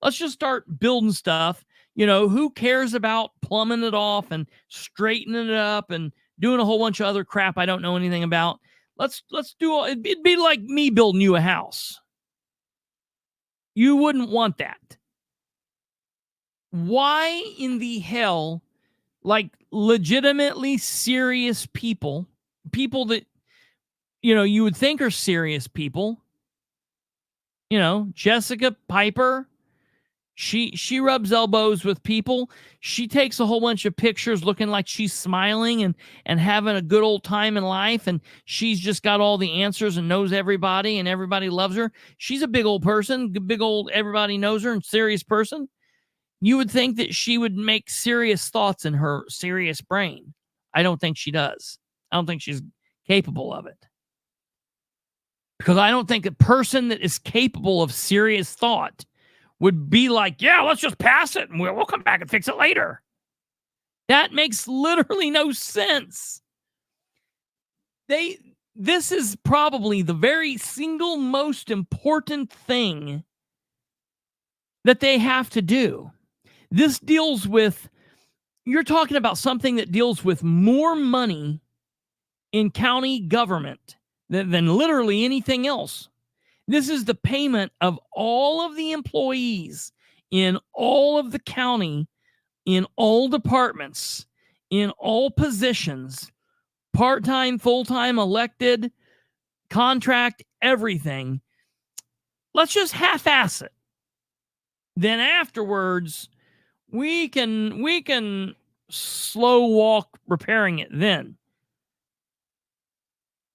Let's just start building stuff. You know, who cares about plumbing it off and straightening it up and doing a whole bunch of other crap I don't know anything about? Let's do it'd be like me building you a house. You wouldn't want that. Why in the hell, like, legitimately serious people that, you know, you would think are serious people, you know, Jessica Piper, she rubs elbows with people. She takes a whole bunch of pictures looking like she's smiling and having a good old time in life. And she's just got all the answers and knows everybody and everybody loves her. She's a big old person, everybody knows her and serious person. You would think that she would make serious thoughts in her serious brain. I don't think she does. I don't think she's capable of it. Because I don't think a person that is capable of serious thought would be like, yeah, let's just pass it and we'll come back and fix it later. That makes literally no sense. This is probably the very single most important thing that they have to do. This deals with, you're talking about something that deals with more money in county government than literally anything else. This is the payment of all of the employees in all of the county, in all departments, in all positions, part-time, full-time, elected, contract, everything. Let's just half-ass it. Then afterwards, we can slow walk repairing it then.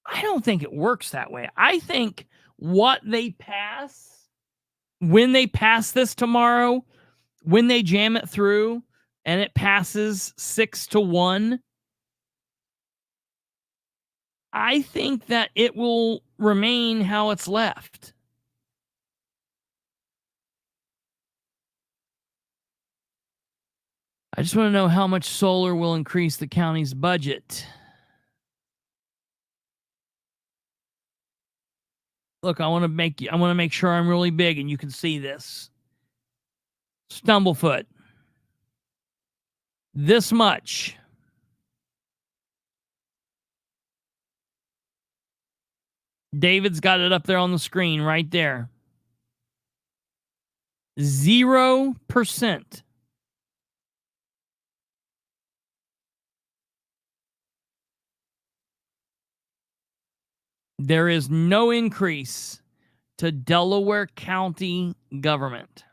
I don't think it works that way. I think what they pass, when they pass this tomorrow, when they jam it through and it passes 6-1, I think that it will remain how it's left. I just want to know how much solar will increase the county's budget. Look, I want to make sure I'm really big and you can see this. Stumblefoot. This much. David's got it up there on the screen right there. 0%. There is no increase to Delaware County government.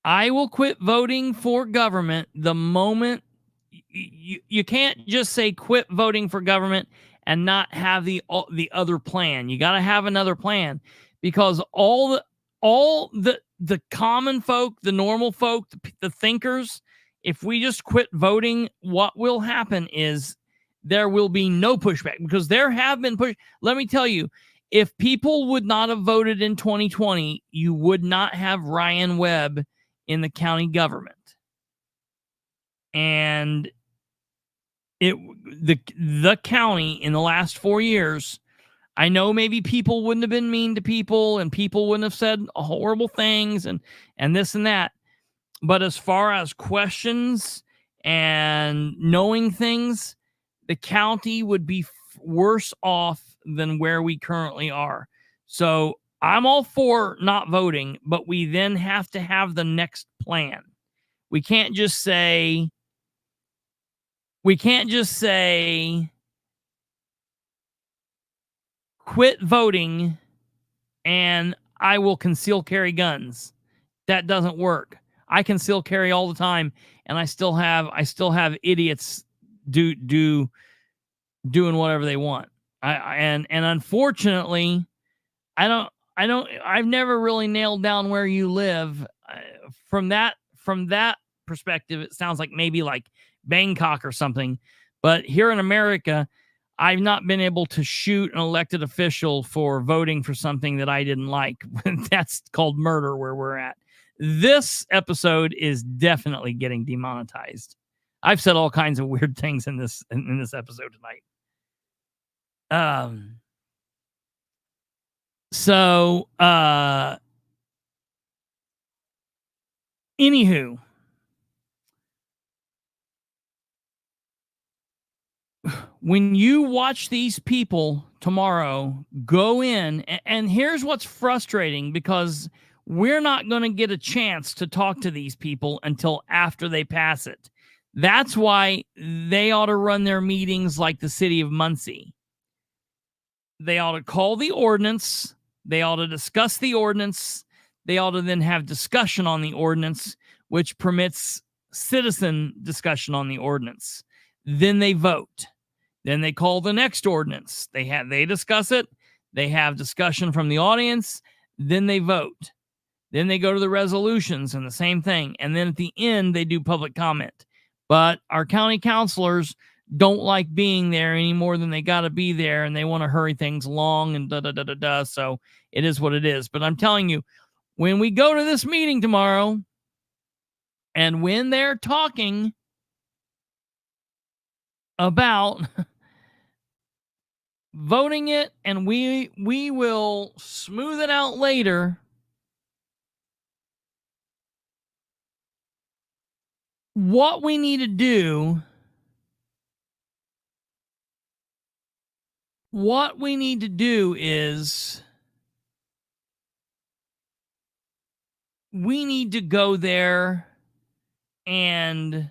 I will quit voting for government the moment you can't just say quit voting for government and not have the other plan. You got to have another plan, because all the common folk, the normal folk, the thinkers, if we just quit voting, what will happen is there will be no pushback, because there have been push. Let me tell you, if people would not have voted in 2020, you would not have Ryan Webb in the county government. And the county in the last 4 years, I know maybe people wouldn't have been mean to people and people wouldn't have said horrible things and this and that. But as far as questions and knowing things, the county would be worse off than where we currently are. So I'm all for not voting, but we then have to have the next plan. We can't just say, quit voting and I will conceal carry guns. That doesn't work. I conceal carry all the time, and I still have idiots doing whatever they want. And unfortunately, I've never really nailed down where you live. From that perspective, it sounds like maybe like Bangkok or something. But here in America, I've not been able to shoot an elected official for voting for something that I didn't like. That's called murder where we're at. This episode is definitely getting demonetized. I've said all kinds of weird things in this episode tonight. Anywho, when you watch these people tomorrow go in, and here's what's frustrating, because we're not going to get a chance to talk to these people until after they pass it. That's why they ought to run their meetings like the city of Muncie. They ought to call the ordinance. They ought to discuss the ordinance. They ought to then have discussion on the ordinance, which permits citizen discussion on the ordinance. Then they vote. Then they call the next ordinance. They discuss it. They have discussion from the audience. Then they vote. Then they go to the resolutions and the same thing. And then at the end, they do public comment. But our county councilors don't like being there any more than they got to be there, and they want to hurry things along and da-da-da-da-da. So it is what it is. But I'm telling you, when we go to this meeting tomorrow, and when they're talking about voting it, and we will smooth it out later, what we need to do is we need to go there and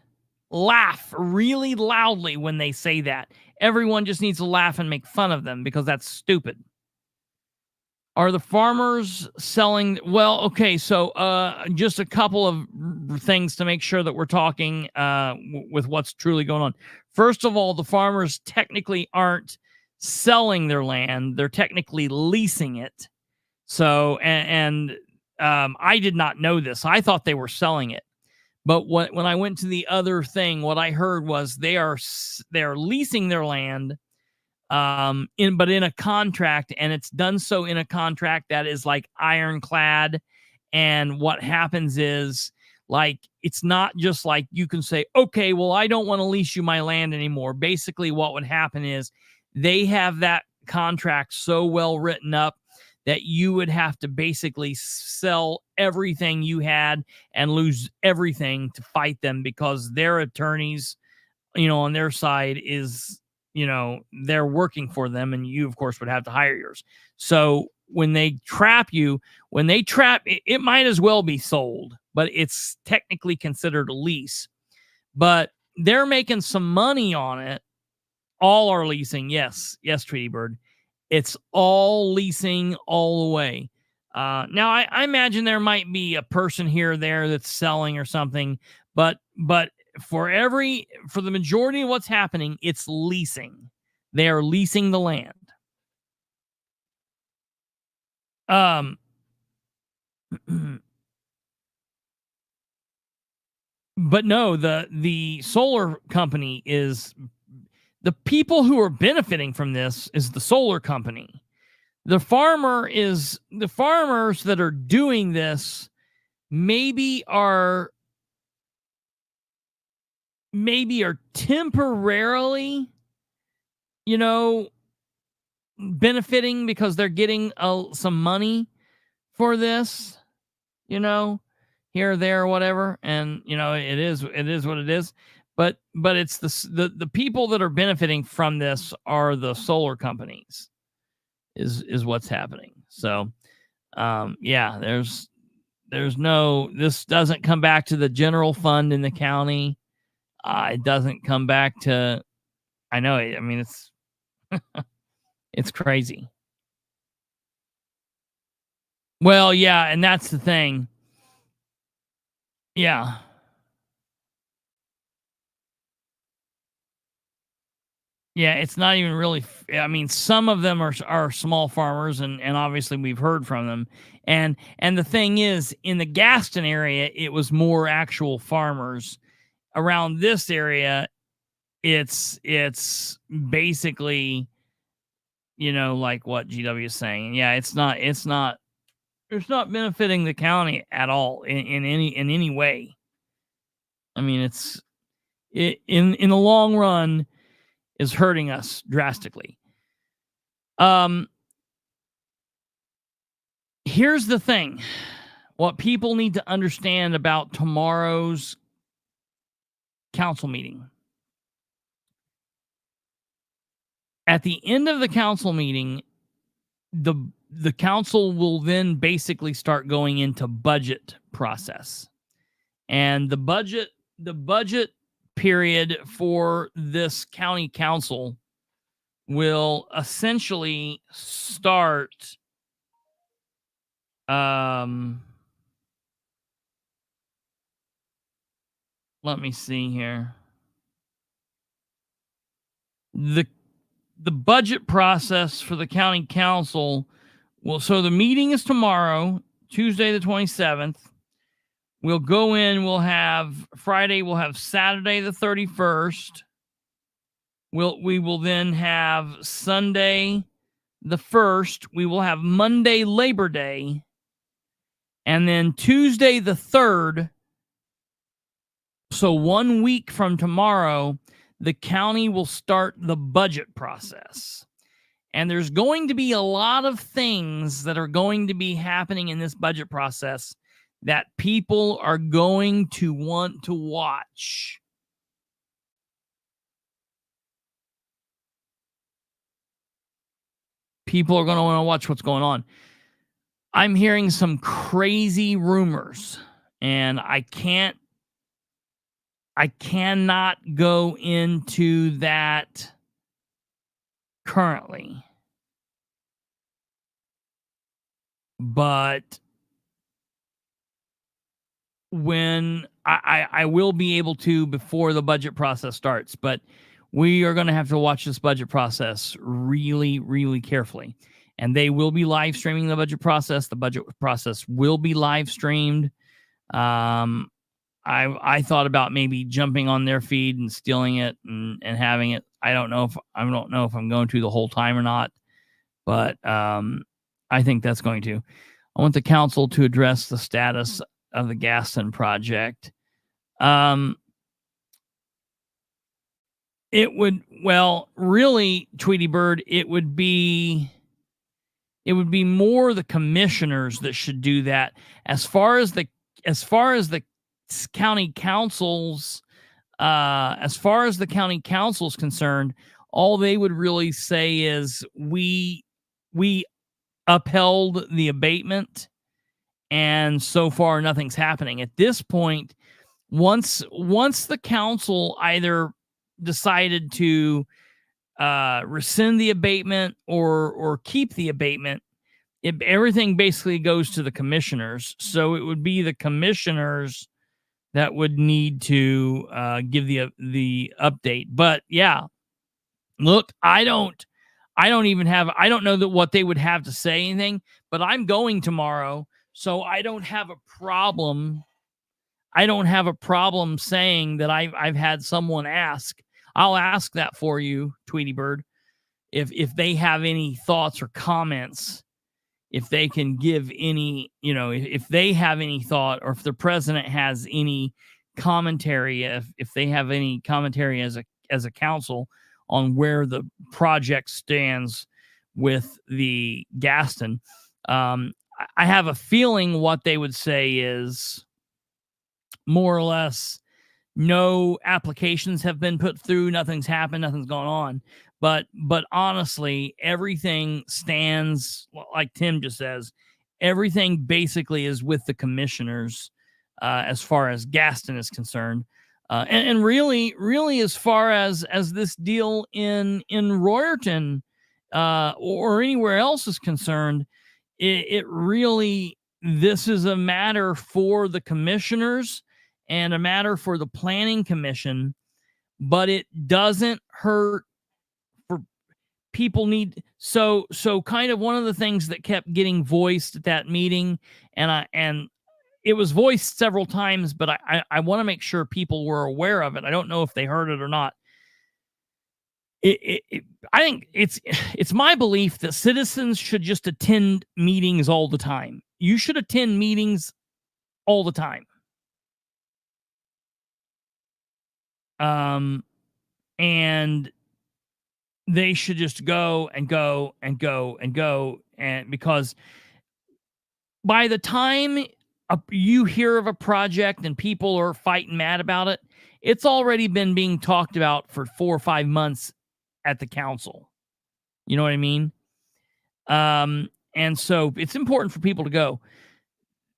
laugh really loudly when they say that. Everyone just needs to laugh and make fun of them, because that's stupid. Are the farmers selling? Well, okay, so just a couple of things to make sure that we're talking with what's truly going on. First of all, the farmers technically aren't selling their land. They're technically leasing it. So, and I did not know this. I thought they were selling it. But when I went to the other thing, what I heard was they are leasing their land, in a contract, and it's done so in a contract that is like ironclad. And what happens is, like, it's not just like you can say, okay, well, I don't want to lease you my land anymore. Basically, what would happen is they have that contract so well written up that you would have to basically sell everything you had and lose everything to fight them, because their attorneys, on their side is, they're working for them, and you, of course, would have to hire yours. So when they trap you, it might as well be sold, but it's technically considered a lease. but they're making some money on it. All are leasing. Yes, Tweety Bird. It's all leasing all the way. Now, I imagine there might be a person here or there that's selling or something, but for the majority of what's happening, it's leasing. They are leasing the land. But no, the solar company is the people who are benefiting from this is the solar company. The farmers that are doing this maybe are temporarily, benefiting because they're getting some money for this, here or there or whatever. And, it is what it is. But it's the people that are benefiting from this are the solar companies is what's happening. So, this doesn't come back to the general fund in the county. It doesn't come back to, it's, it's crazy. Well, yeah. And that's the thing. Yeah. Yeah, it's not even really. Some of them are small farmers, and obviously we've heard from them. And the thing is, in the Gaston area, it was more actual farmers. Around this area, it's basically, like what GW is saying. Yeah, it's not benefiting the county at all in any way. It's in the long run is hurting us drastically. Here's the thing. What people need to understand about tomorrow's council meeting. At the end of the council meeting, the council will then basically start going into budget process. And the budget period for this county council will essentially start let me see here. The budget process for the county council so the meeting is tomorrow, Tuesday the 27th. We'll go in, we'll have Friday, we'll have Saturday the 31st. We will then have Sunday the 1st. We will have Monday Labor Day. And then Tuesday the 3rd. So 1 week from tomorrow, the county will start the budget process. And there's going to be a lot of things that are going to be happening in this budget process that people are going to want to watch. People are going to want to watch what's going on. I'm hearing some crazy rumors, and I cannot go into that currently. But when I will be able to before the budget process starts, but we are going to have to watch this budget process really, really carefully. And they will be live streaming the budget process. The budget process will be live streamed. I thought about maybe jumping on their feed and stealing it and having it. I don't know if I'm going to the whole time or not, but I think that's going to. I want the council to address the status of the Gaston project. It would, really, Tweety Bird, it would be more the commissioners that should do that. As far as the county councils, as far as the county council is concerned, all they would really say is we upheld the abatement, and so far nothing's happening. At this point, once the council either decided to rescind the abatement or keep the abatement, everything basically goes to the commissioners. So it would be the commissioners that would need to give the update. But yeah, look, I don't know that what they would have to say anything, but I'm going tomorrow, so I don't have a problem. I don't have a problem saying that I've had someone ask. I'll ask that for you, Tweety Bird, if they have any thoughts or comments, if they can give any, if they have any thought, or if the president has any commentary, if they have any commentary as a council on where the project stands with the Gaston. I have a feeling what they would say is more or less no applications have been put through, nothing's happened, nothing's gone on. But honestly, everything stands, like Tim just says, everything basically is with the commissioners as far as Gaston is concerned. And really, as far as this deal in Royerton or anywhere else is concerned, it really, this is a matter for the commissioners and a matter for the planning commission, but it doesn't hurt for people need. So kind of one of the things that kept getting voiced at that meeting, and it was voiced several times, but I want to make sure people were aware of it. I don't know if they heard it or not. I think it's my belief that citizens should just attend meetings all the time. You should attend meetings all the time. And they should just go and go and go and go. And because by the time you hear of a project and people are fighting mad about it, it's already been being talked about for 4 or 5 months at the council. You know what I mean? And so it's important for people to go.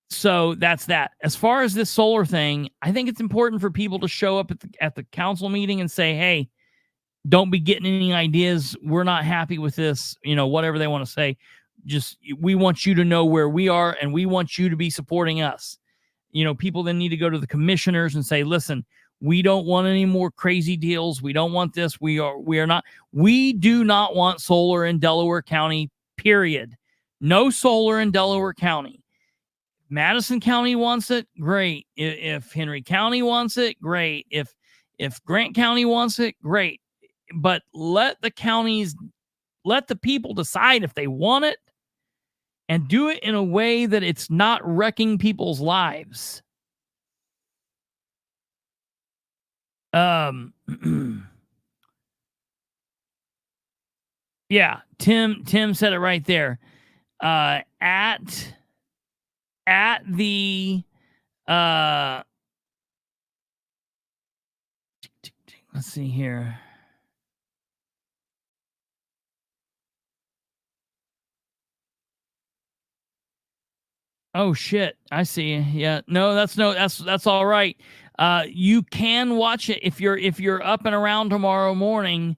So that's that. As far as this solar thing, I think it's important for people to show up at the council meeting and say, hey, don't be getting any ideas. We're not happy with this, whatever they want to say. Just, we want you to know where we are, and we want you to be supporting us. People then need to go to the commissioners and say, listen, we don't want any more crazy deals. We don't want this. We do not want solar in Delaware County, period. No solar in Delaware County. Madison County wants it, great. If Henry County wants it, great. If Grant County wants it, great. But let the people decide if they want it, and do it in a way that it's not wrecking people's lives. Yeah, Tim said it right there. At the let's see here. Oh shit, I see. Yeah, no, that's all right. You can watch it if you're up and around tomorrow morning,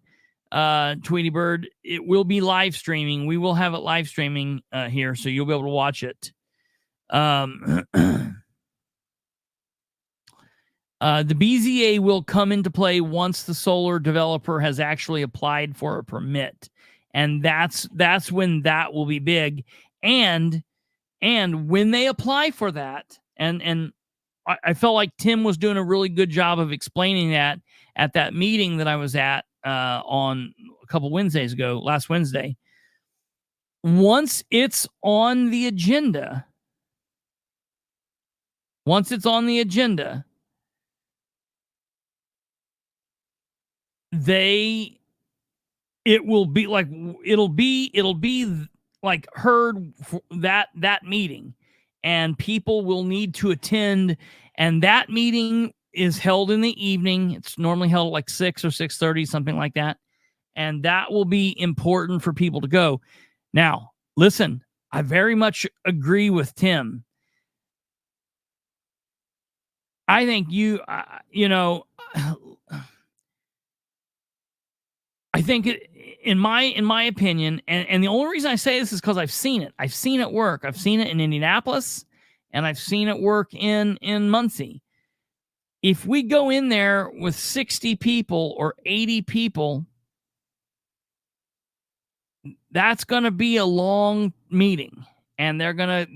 Tweety Bird. It will be live streaming. We will have it live streaming here, so you'll be able to watch it. The BZA will come into play once the solar developer has actually applied for a permit, and that's when that will be big. And when they apply for that, and I felt like Tim was doing a really good job of explaining that at that meeting that I was at on a couple Wednesdays ago, last Wednesday. Once it's on the agenda, it'll be like heard for that meeting, and people will need to attend. And that meeting is held in the evening. It's normally held at like 6 or 6:30, something like that. And that will be important for people to go. Now, listen, I very much agree with Tim. I think you know, I think in my opinion, and the only reason I say this is because I've seen it. I've seen it work. I've seen it in Indianapolis, and I've seen it work in Muncie. If we go in there with 60 people or 80 people, that's going to be a long meeting, and they're gonna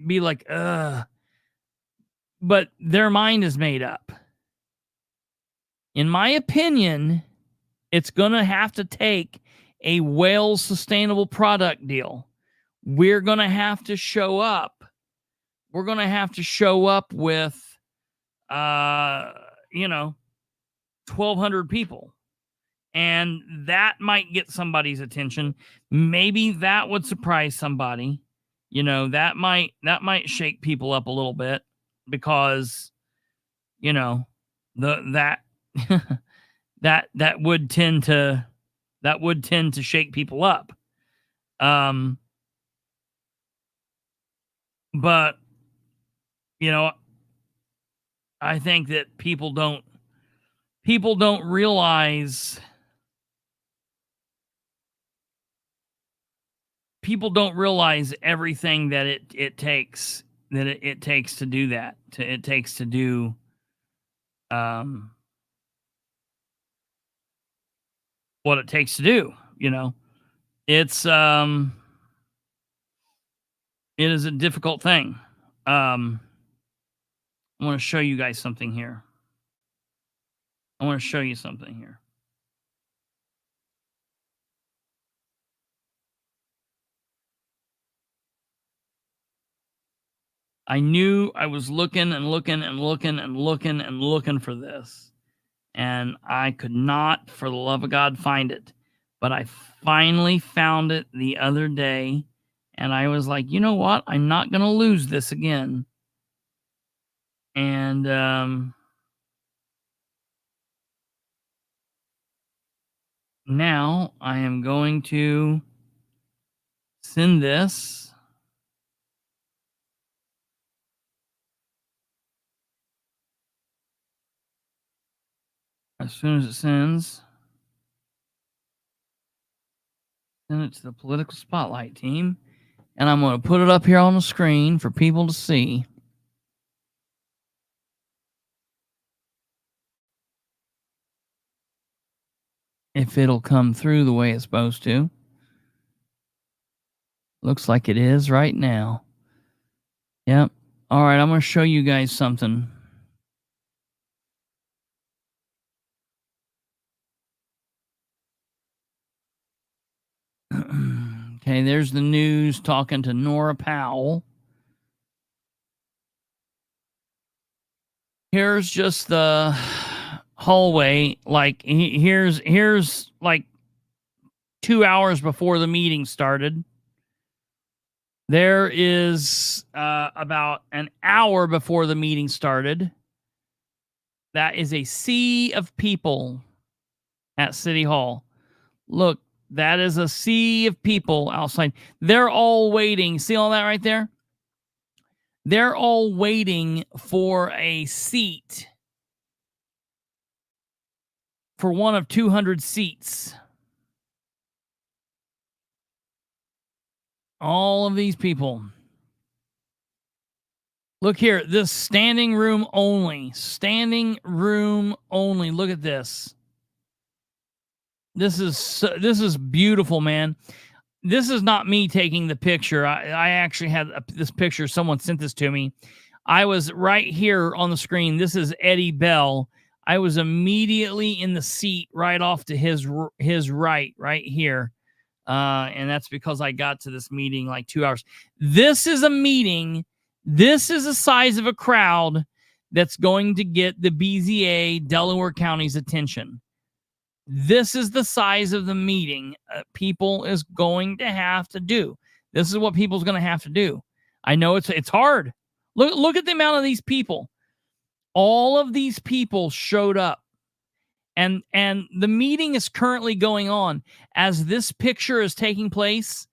be like, ugh. But their mind is made up. In my opinion, it's going to have to take a Wales sustainable product deal. We're going to have to show up. We're going to have to show up with, 1,200 people. And that might get somebody's attention. Maybe that would surprise somebody. That might shake people up a little bit, because, that would tend to shake people up. But I think that people don't realize everything that it takes to do that. It takes to do what it takes to do. It's it is a difficult thing. I want to show you guys something here. I knew I was looking for this, and I could not, for the love of God, find it. But I finally found it the other day, and I was like, you know what? I'm not going to lose this again. And now I am going to send this. As soon as it sends, send it to the political spotlight team, and I'm going to put it up here on the screen for people to see. If it'll come through the way it's supposed to. Looks like it is right now. Yep. All right, I'm going to show you guys something. Okay, there's the news talking to Nora Powell. Here's just the hallway. Like, here's like 2 hours before the meeting started. There is about an hour before the meeting started. That is a sea of people at City Hall. Look, that is a sea of people outside. They're all waiting. See all that right there? They're all waiting for a seat, for one of 200 seats. All of these people. Look here, this standing room only. Standing room only. Look at this. This is beautiful, man. This is not me taking the picture. I actually had this picture. Someone sent this to me. I was right here on the screen. This is Eddie Bell. I was immediately in the seat right off to his right here. And that's because I got to this meeting like 2 hours. This is a meeting. This is the size of a crowd that's going to get the BZA Delaware County's attention. This is the size of the meeting people is going to have to do. This is what people's going to have to do. I know it's hard. Look at the amount of these people. All of these people showed up. And the meeting is currently going on. As this picture is taking place,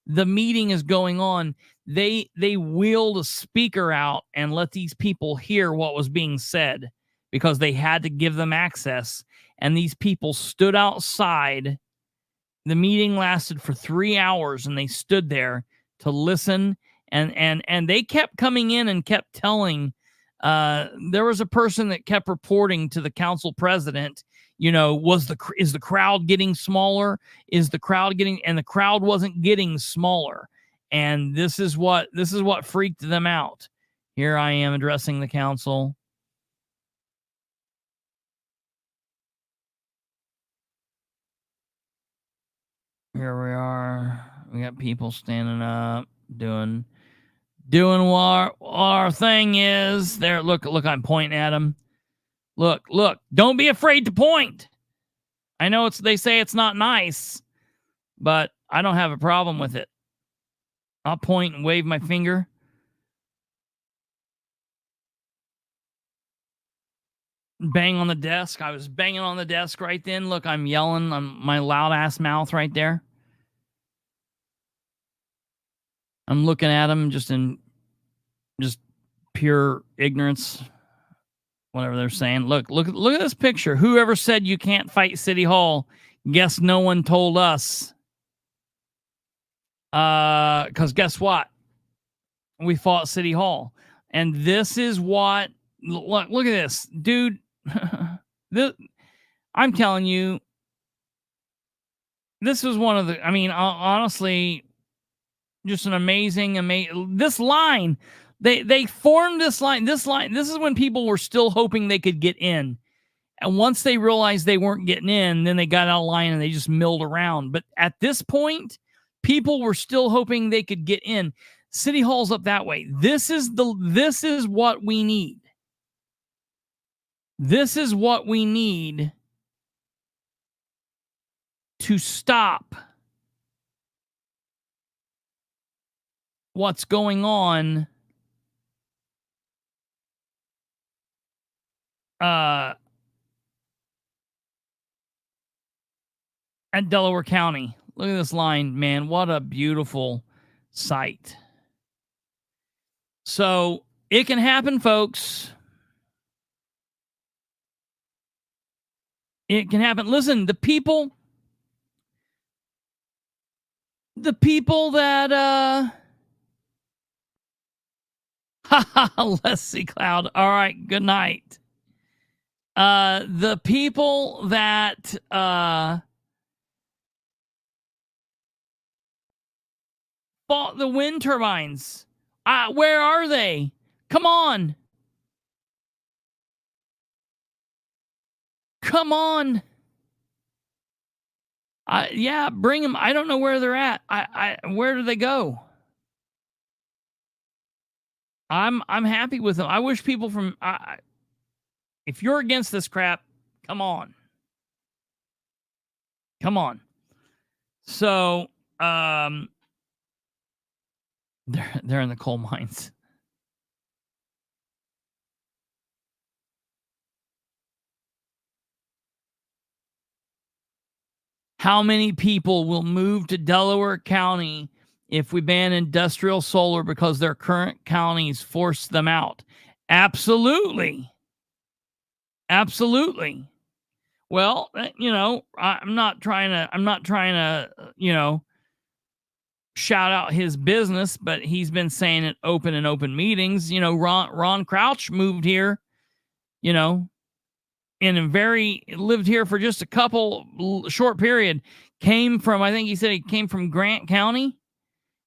the meeting is going on. they wheeled a speaker out and let these people hear what was being said because they had to give them access. And these people stood outside. The meeting lasted for 3 hours, and they stood there to listen. And they kept coming in and kept telling. There was a person that kept reporting to the council president, you know, is the crowd getting smaller? Is the crowd getting, and the crowd wasn't getting smaller. And this is what freaked them out. Here I am addressing the council. Here we are. We got people standing up, doing what our thing is. There, look, I'm pointing at them. Look, don't be afraid to point. I know they say it's not nice, but I don't have a problem with it. I'll point and wave my finger. Bang on the desk. I was banging on the desk right then. Look, I'm yelling on my loud ass mouth right there. I'm looking at them just in pure ignorance. Whatever they're saying. Look at this picture. Whoever said you can't fight City Hall? Guess no one told us. Because guess what? We fought City Hall. And this is what, look at this. Dude, I'm telling you, this was one of the, I mean, honestly, just an amazing, this line, they formed this line. This is when people were still hoping they could get in. And once they realized they weren't getting in, then they got out of line and they just milled around. But at this point, people were still hoping they could get in. City Hall's up that way. This is what we need. This is what we need to stop what's going on at Delaware County. Look at this line, man. What a beautiful sight. So it can happen, folks. It can happen. Listen, the people that let's see, Cloud. All right, good night. The people that bought the wind turbines, where are they? Come on. Yeah, bring them. I don't know where they're at. Where do they go? I'm happy with them. I wish people from, if you're against this crap, come on. So, they're in the coal mines. How many people will move to Delaware County if we ban industrial solar because their current counties force them out? Absolutely. Well, you know, I'm not trying to, you know, shout out his business, but he's been saying it open meetings. You know, Ron Crouch moved here, you know, lived here for just a short period. I think he said he came from Grant County,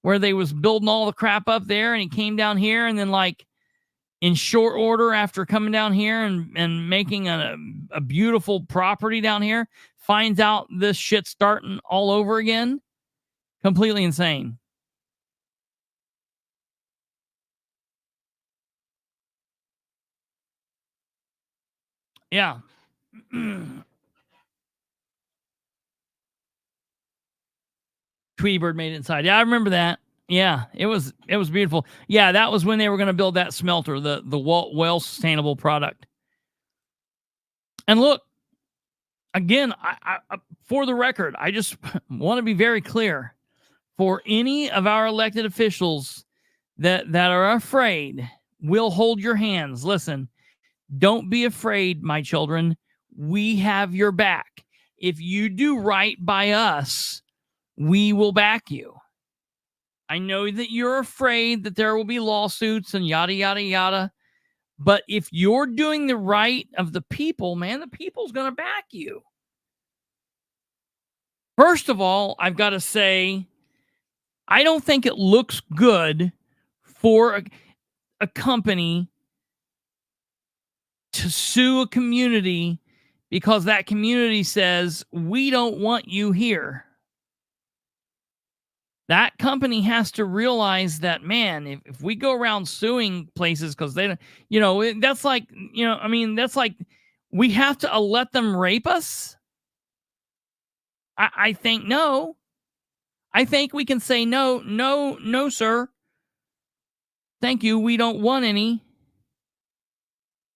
where they was building all the crap up there, and he came down here, and then like in short order after coming down here and making a beautiful property down here, finds out this shit starting all over again. Completely insane. Yeah. Tweebird made it inside. Yeah, I remember that. Yeah, it was beautiful. Yeah, that was when they were going to build that smelter, the well sustainable product. And look, again, I for the record, I just want to be very clear. For any of our elected officials that are afraid, we'll hold your hands. Listen, don't be afraid, my children. We have your back. If you do right by us, we will back you. I know that you're afraid that there will be lawsuits and yada, yada, yada. But if you're doing the right of the people, man, the people's going to back you. First of all, I've got to say, I don't think it looks good for a company to sue a community because that community says, we don't want you here. That company has to realize that, man, if we go around suing places because they don't, that's like, that's like we have to let them rape us. I think no. I think we can say no, sir. Thank you. We don't want any.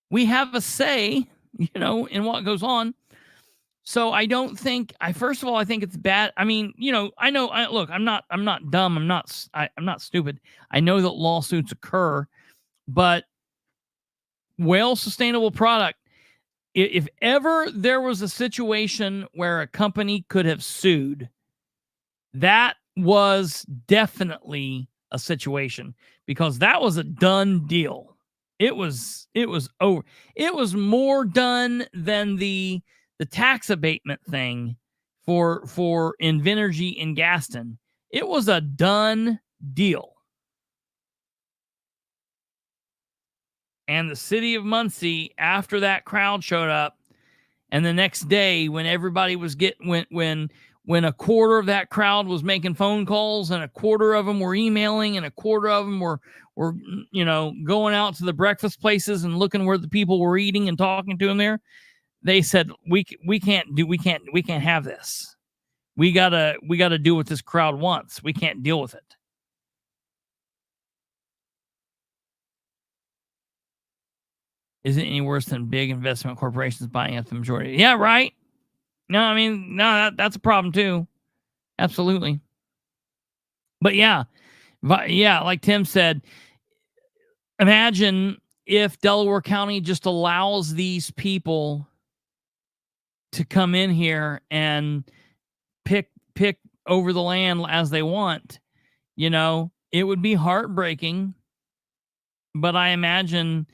We have a say, in what goes on. So I don't think first of all, I think it's bad. I mean, I know, look, I'm not dumb. I'm not stupid. I know that lawsuits occur, but whale sustainable product, if ever there was a situation where a company could have sued, that was definitely a situation because that was a done deal. It was over. It was more done than the tax abatement thing for Invenergy in Gaston. It was a done deal. And the city of Muncie, after that crowd showed up, and the next day when everybody was when a quarter of that crowd was making phone calls and a quarter of them were emailing and a quarter of them were going out to the breakfast places and looking where the people were eating and talking to them there, they said, we can't have this. We gotta do what this crowd wants. We can't deal with it. Is it any worse than big investment corporations buying up the majority? Yeah, right. No, I mean, no, that's a problem too. Absolutely. But yeah, like Tim said, imagine if Delaware County just allows these people to come in here and pick over the land as they want. It would be heartbreaking, but I imagine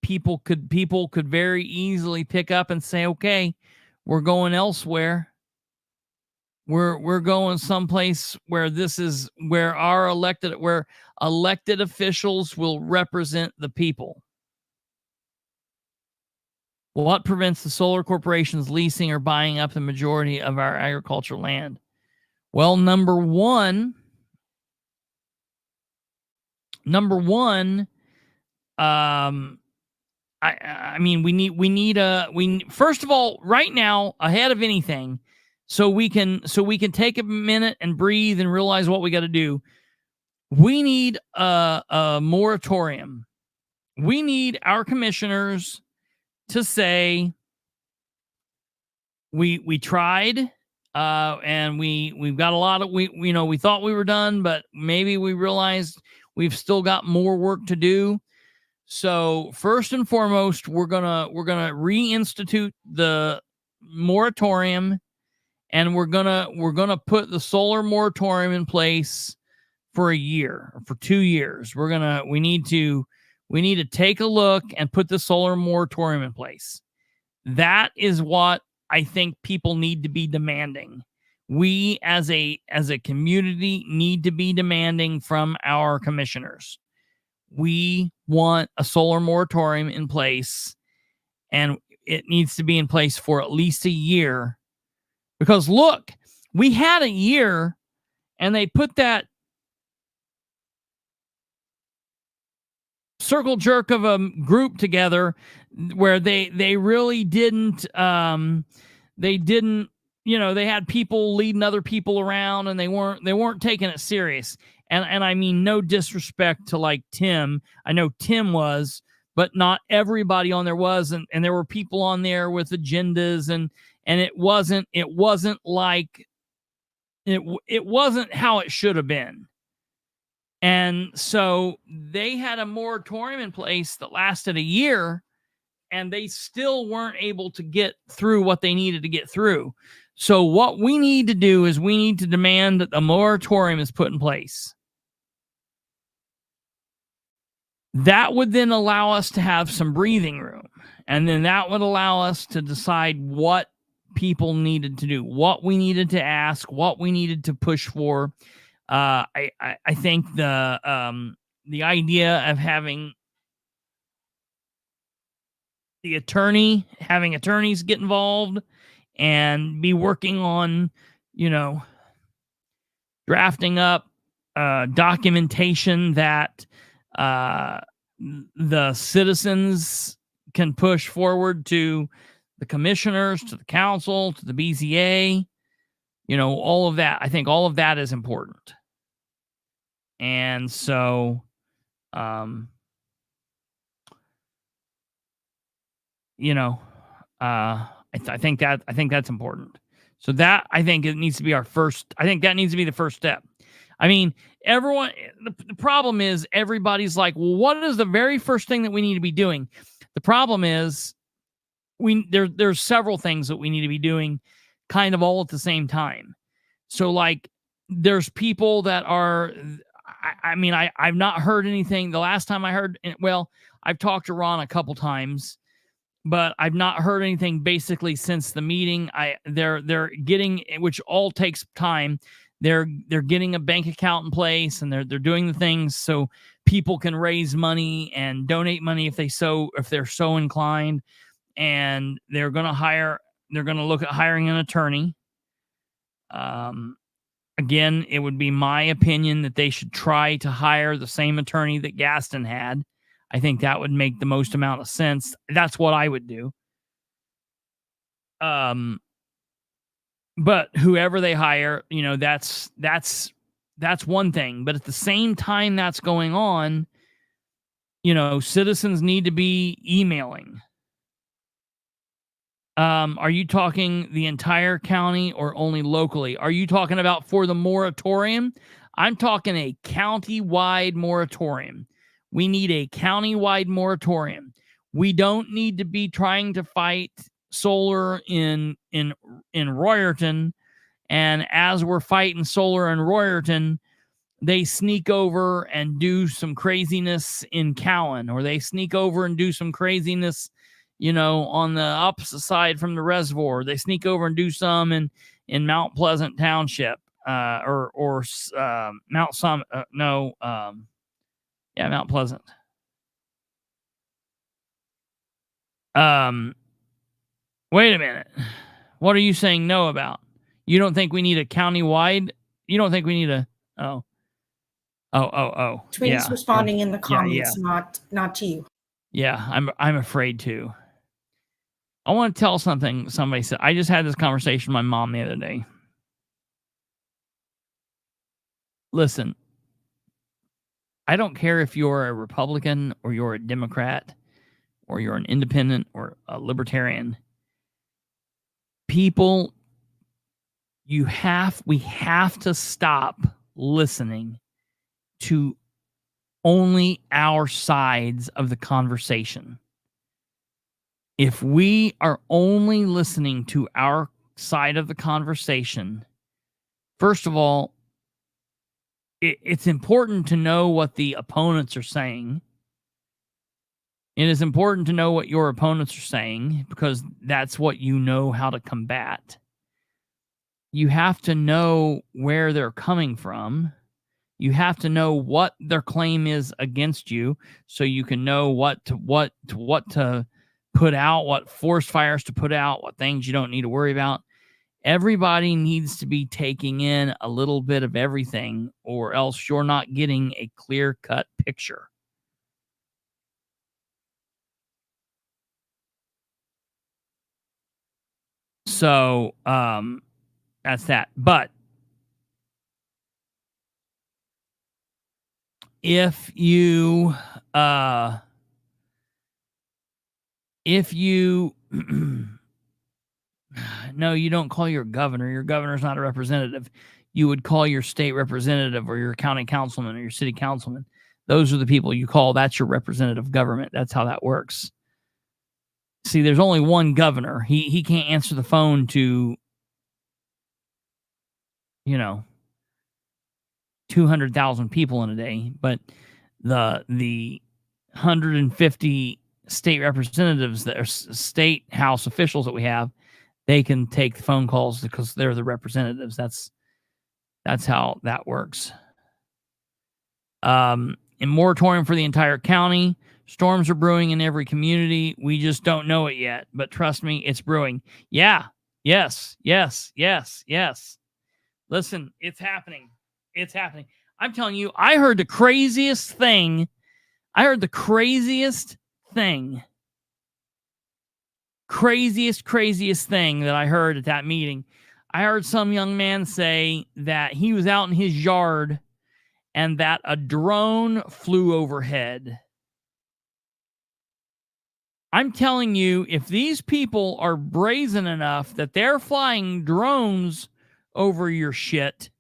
people could very easily pick up and say, okay, we're going elsewhere. We're going someplace where this is where elected officials will represent the people. What prevents the solar corporations leasing or buying up the majority of our agricultural land? Well, number one, I mean, we need first of all, right now, ahead of anything, so we can take a minute and breathe and realize what we got to do. We need a moratorium. We need our commissioners to say we tried, and we've got a lot of we thought we were done, but maybe we realized we've still got more work to do. So first and foremost, we're gonna reinstitute the moratorium, and we're gonna put the solar moratorium in place for a year or for 2 years. We need to take a look and put the solar moratorium in place. That is what I think people need to be demanding. We as a community need to be demanding from our commissioners. We want a solar moratorium in place, and it needs to be in place for at least a year. Because look, we had a year, and they put that circle jerk of a group together where they really didn't they had people leading other people around, and they weren't taking it serious. And I mean, no disrespect to like Tim. I know Tim was, but not everybody on there was. And there were people on there with agendas, and it wasn't like it wasn't how it should have been. And so they had a moratorium in place that lasted a year, and they still weren't able to get through what they needed to get through. So what we need to do is we need to demand that the moratorium is put in place. That would then allow us to have some breathing room. And then that would allow us to decide what people needed to do, what we needed to ask, what we needed to push for. I think the idea of having having attorneys get involved and be working on, drafting up documentation that the citizens can push forward to the commissioners, to the council, to the BZA, all of that. I think all of that is important. And so, I think that's important. So that, I think it needs to be that needs to be the first step. I mean, everyone, the problem is everybody's like, well, what is the very first thing that we need to be doing? The problem is there's several things that we need to be doing kind of all at the same time. So like there's people that are, I've not heard anything. The last time I heard, well, I've talked to Ron a couple times, but I've not heard anything basically since the meeting. They're getting, which all takes time. They're getting a bank account in place, and they're doing the things so people can raise money and donate money if they're so inclined. And they're going to look at hiring an attorney. Again, it would be my opinion that they should try to hire the same attorney that Gaston had. I think that would make the most amount of sense. That's what I would do. But whoever they hire, that's one thing. But at the same time that's going on, citizens need to be emailing. Are you talking the entire county or only locally? Are you talking about for the moratorium? I'm talking a county-wide moratorium. We need a county-wide moratorium. We don't need to be trying to fight solar in Royerton, and as we're fighting solar in Royerton, they sneak over and do some craziness in Cowan, or they sneak over and do some craziness, on the opposite side from the reservoir. They sneak over and do some in Mount Pleasant Township, or Mount Summit. Mount Pleasant. Wait a minute. What are you saying no about? You don't think we need a county-wide? You don't think we need a... Oh. Tweet's responding in the comments, not to you. Yeah, I'm afraid to. I want to tell something somebody said. I just had this conversation with my mom the other day. Listen, I don't care if you're a Republican or you're a Democrat or you're an independent or a libertarian. People, we have to stop listening to only our sides of the conversation. If we are only listening to our side of the conversation, first of all, it's important to know what the opponents are saying. It is important to know what your opponents are saying, because that's what you know how to combat. You have to know where they're coming from. You have to know what their claim is against you, so you can know what to put out, what force fires to put out, what things you don't need to worry about. Everybody needs to be taking in a little bit of everything, or else you're not getting a clear-cut picture. So, that's that. But if you No, you don't call your governor. Your governor's not a representative. You would call your state representative or your county councilman or your city councilman. Those are the people you call. That's your representative government. That's how that works. See, there's only one governor. He can't answer the phone to, 200,000 people in a day, but the 150 state representatives that are state house officials that we have, they can take the phone calls because they're the representatives. That's how that works. In moratorium for the entire county. Storms are brewing in every community. We just don't know it yet, but trust me, it's brewing. Yeah. Yes. Listen, it's happening. It's happening. I'm telling you, I heard the craziest thing. Craziest thing that I heard at that meeting. I heard some young man say that he was out in his yard and that a drone flew overhead. I'm telling you, if these people are brazen enough that they're flying drones over your shit,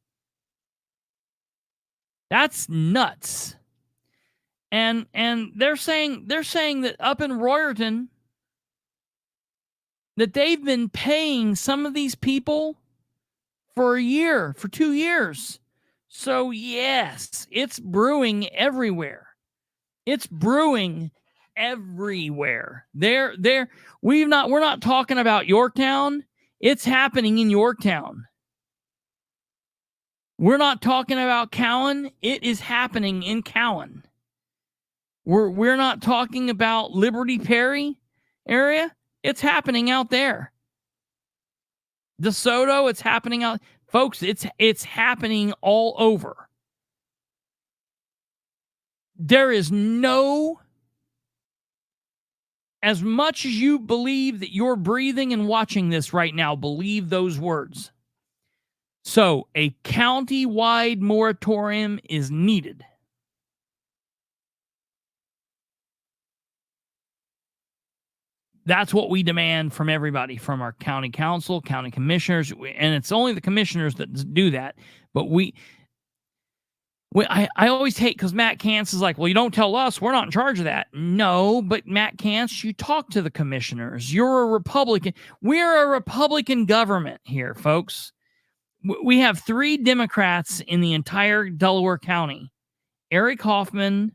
that's nuts. And they're saying that up in Royerton that they've been paying some of these people for a year, for 2 years. So yes, it's brewing everywhere. We're not talking about Yorktown. It's happening in Yorktown. We're not talking about Cowan. It is happening in Cowan. We're not talking about Liberty Perry area. It's happening out there. DeSoto, it's happening out. Folks, it's happening all over. There is no, as much as you believe that you're breathing and watching this right now, believe those words. So a county-wide moratorium is needed. That's what we demand from everybody, from our county council, county commissioners, and it's only the commissioners that do that. But I always hate, because Matt Kantz is like, well, you don't tell us, we're not in charge of that. No, but Matt Kantz, you talk to the commissioners. You're a Republican. We're a Republican government here, folks. We have 3 Democrats in the entire Delaware County. Eric Hoffman,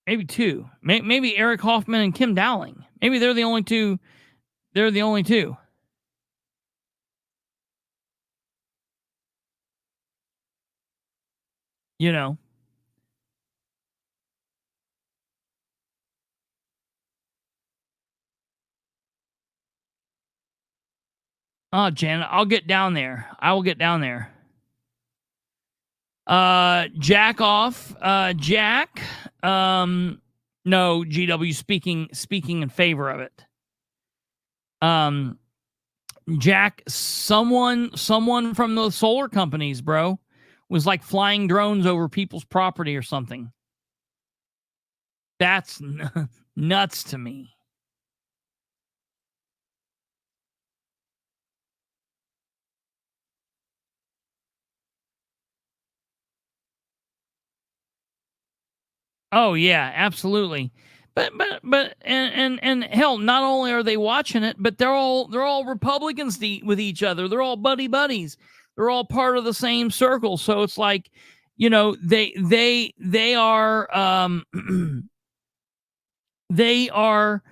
maybe 2. Maybe Eric Hoffman and Kim Dowling. Maybe they're the only 2. They're the only 2. Oh, Janet, I'll get down there. I will get down there. Jack off. Jack. No, GW speaking in favor of it. Jack, someone from those solar companies, bro, was like flying drones over people's property or something. That's nuts to me. Oh yeah, absolutely. But hell, not only are they watching it, but they're all Republicans with each other. They're all buddies. They're all part of the same circle. So it's like, they are they are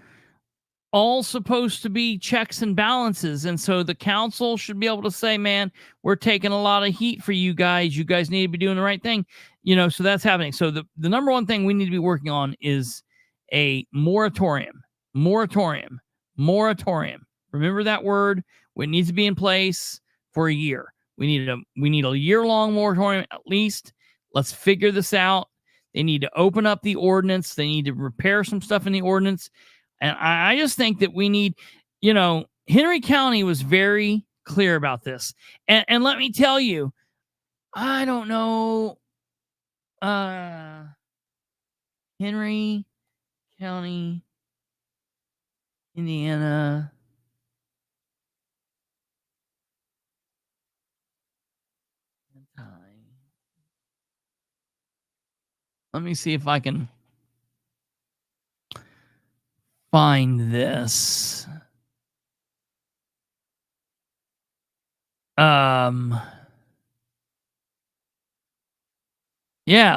all supposed to be checks and balances. And so the council should be able to say, man, we're taking a lot of heat for you guys. You guys need to be doing the right thing. So that's happening. So the number one thing we need to be working on is a moratorium. Remember that word. It needs to be in place for a year. We need a year-long moratorium at least. Let's figure this out. They need to open up the ordinance. They need to repair some stuff in the ordinance. And I just think that we need, Henry County was very clear about this. And let me tell you, I don't know. Henry County, Indiana. Let me see if I can find this. Yeah,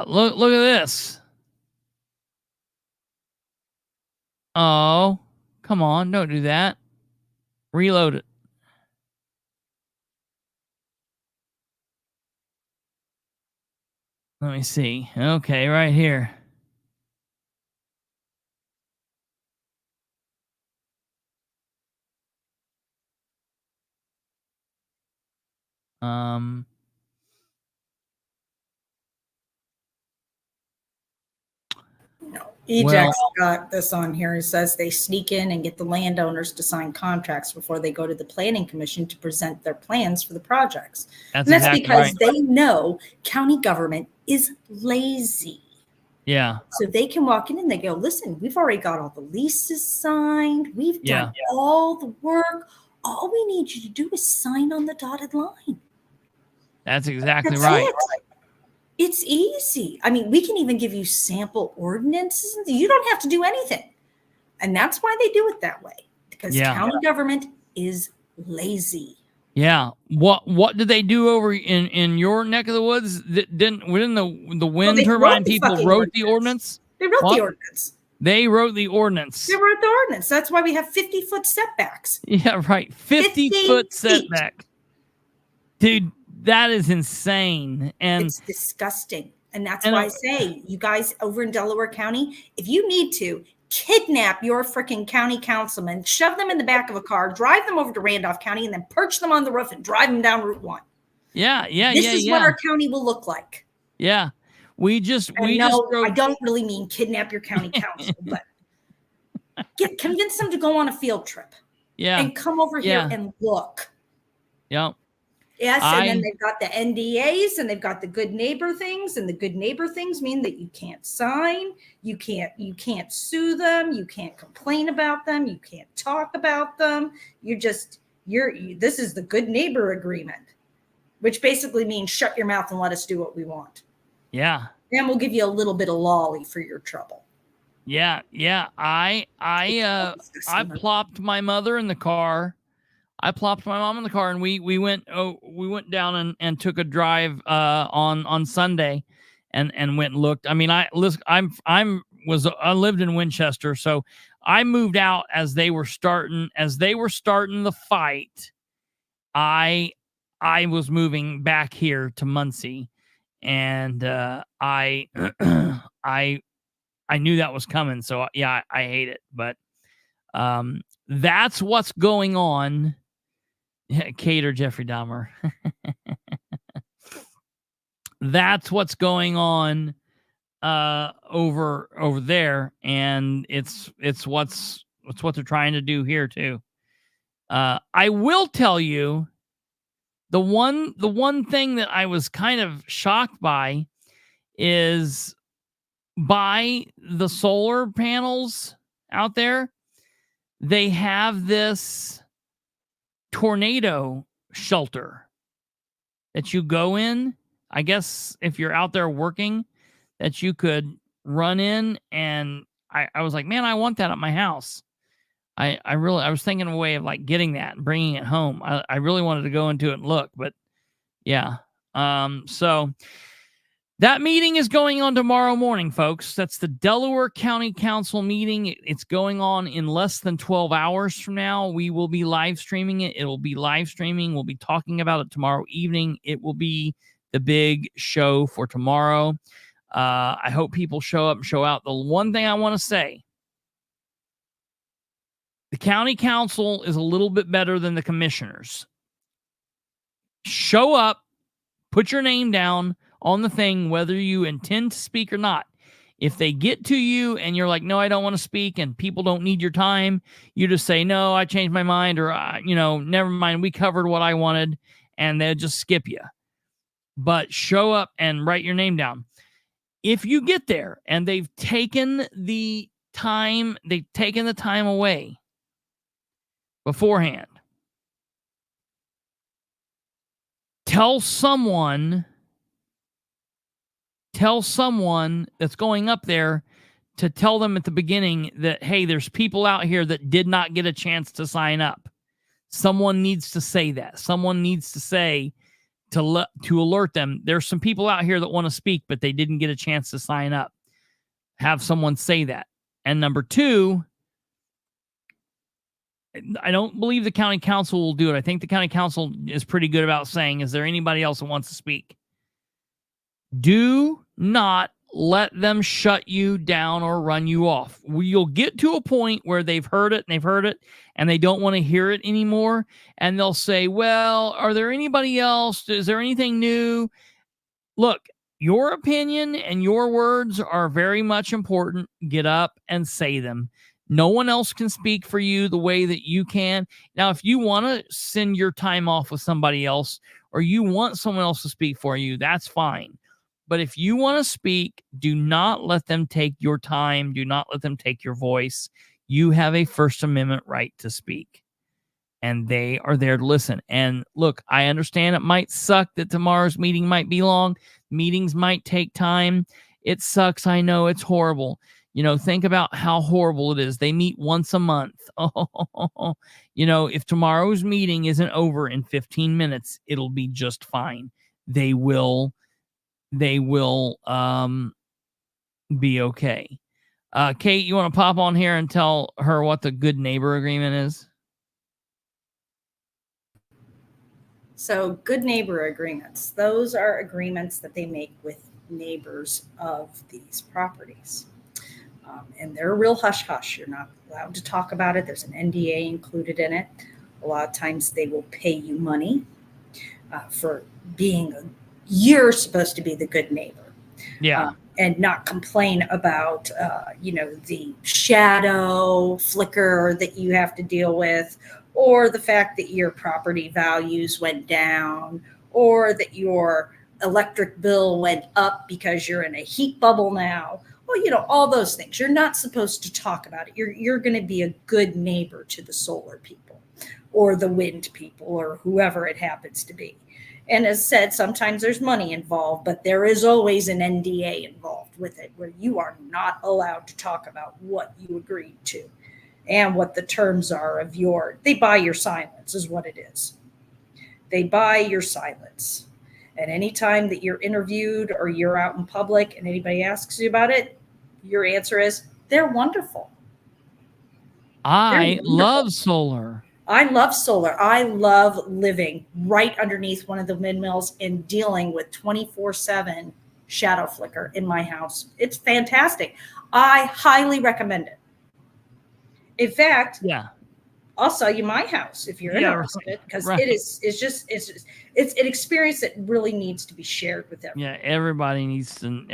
look at this. Oh, come on, don't do that. Reload it. Let me see. Okay, right here. Eject's got this on here. It says they sneak in and get the landowners to sign contracts before they go to the planning commission to present their plans for the projects. That's exactly because they know county government is lazy. Yeah. So they can walk in and they go, listen, we've already got all the leases signed. We've done all the work. All we need you to do is sign on the dotted line. That's exactly right. It's easy. I mean, we can even give you sample ordinances. You don't have to do anything. And that's why they do it that way. Because county government is lazy. Yeah. What did they do over in your neck of the woods? Didn't the wind turbine people wrote the ordinance? They wrote the ordinance. They wrote the ordinance. They wrote the ordinance. That's why we have 50-foot setbacks. Yeah, right. 50-foot setback. Dude, that is insane. And it's disgusting. And that's why I say, you guys over in Delaware County, if you need to, kidnap your freaking county councilman, shove them in the back of a car, drive them over to Randolph County, and then perch them on the roof and drive them down Route 1. This is what our county will look like. Yeah. I don't really mean kidnap your county council, but convince them to go on a field trip. Yeah. And come over here and look. Yeah. Yes, and then they've got the NDAs and they've got the good neighbor things, and the good neighbor things mean that you can't sign, you can't sue them, you can't complain about them, you can't talk about them. This is the good neighbor agreement, which basically means shut your mouth and let us do what we want. Yeah. And we'll give you a little bit of lolly for your trouble. Yeah, yeah. I plopped my mother in the car. I plopped my mom in the car, and we went down and took a drive on Sunday, and went and looked. I mean, I lived in Winchester, so I moved out as they were starting the fight. I was moving back here to Muncie, and I knew that was coming. So yeah, I hate it, but that's what's going on. Cater Jeffrey Dahmer. That's what's going on over there, and it's what they're trying to do here too. I will tell you the one thing that I was kind of shocked by is by the solar panels out there, they have this tornado shelter that you go in. I guess if you're out there working, that you could run in, and I was like, man, I want that at my house. I was thinking of a way of like getting that and bringing it home. I really wanted to go into it and look, but yeah. So that meeting is going on tomorrow morning, folks. That's the Delaware County Council meeting. It's going on in less than 12 hours from now. We will be live streaming it. It will be live streaming. We'll be talking about it tomorrow evening. It will be the big show for tomorrow. I hope people show up and show out. The one thing I want to say, the county council is a little bit better than the commissioners. Show up, put your name down on the thing, whether you intend to speak or not. If they get to you and you're like, no, I don't want to speak, and people don't need your time, you just say, no, I changed my mind, or, never mind, we covered what I wanted, and they'll just skip you. But show up and write your name down. If you get there and they've taken the time, they've taken the time away beforehand. Tell someone that's going up there to tell them at the beginning that, hey, there's people out here that did not get a chance to sign up. Someone needs to say that. Someone needs to say to alert them. There's some people out here that want to speak, but they didn't get a chance to sign up. Have someone say that. And number two, I don't believe the county council will do it. I think the county council is pretty good about saying, is there anybody else that wants to speak? Do not let them shut you down or run you off. You'll get to a point where they've heard it and they don't want to hear it anymore. And they'll say, well, are there anybody else? Is there anything new? Look, your opinion and your words are very much important. Get up and say them. No one else can speak for you the way that you can. Now, if you want to send your time off with somebody else or you want someone else to speak for you, that's fine. But if you want to speak, do not let them take your time. Do not let them take your voice. You have a First Amendment right to speak. And they are there to listen. And look, I understand it might suck that tomorrow's meeting might be long. Meetings might take time. It sucks. I know it's horrible. You know, think about how horrible it is. They meet once a month. You know, if tomorrow's meeting isn't over in 15 minutes, it'll be just fine. They will be okay. Kate, you want to pop on here and tell her what the good neighbor agreement is? So good neighbor agreements, those are agreements that they make with neighbors of these properties. And they're real hush-hush. You're not allowed to talk about it. There's an NDA included in it. A lot of times they will pay you money for you're supposed to be the good neighbor. Yeah. And not complain about, the shadow flicker that you have to deal with, or the fact that your property values went down, or that your electric bill went up because you're in a heat bubble now. Well, all those things. You're not supposed to talk about it. You're going to be a good neighbor to the solar people or the wind people or whoever it happens to be. And as said, sometimes there's money involved, but there is always an NDA involved with it where you are not allowed to talk about what you agreed to and what the terms are of they buy your silence is what it is. They buy your silence. And anytime that you're interviewed or you're out in public and anybody asks you about it, your answer is, they're wonderful. I love solar. I love solar. I love living right underneath one of the windmills and dealing with 24/7 shadow flicker in my house. It's fantastic. I highly recommend it. In fact, I'll sell you my house if you're interested, because it's an experience that really needs to be shared with everyone. Yeah, everybody needs to know.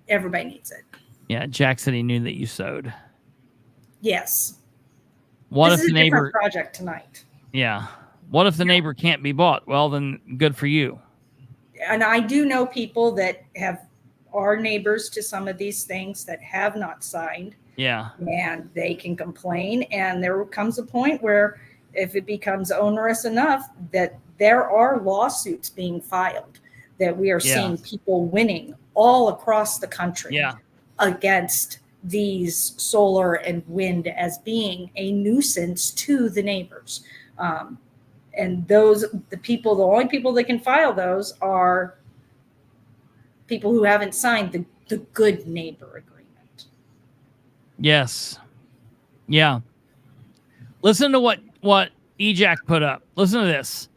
Everybody needs it. Yeah, Jack said he knew that you sewed. Yes. What if the neighbor project tonight? Yeah. What if the neighbor can't be bought? Well, then good for you. And I do know people that are neighbors to some of these things that have not signed. Yeah. And they can complain. And there comes a point where if it becomes onerous enough that there are lawsuits being filed, that we are seeing people winning all across the country against these solar and wind as being a nuisance to the neighbors. And the only people that can file those are people who haven't signed the good neighbor agreement. Yes. Yeah. Listen to what EJAC put up. Listen to this.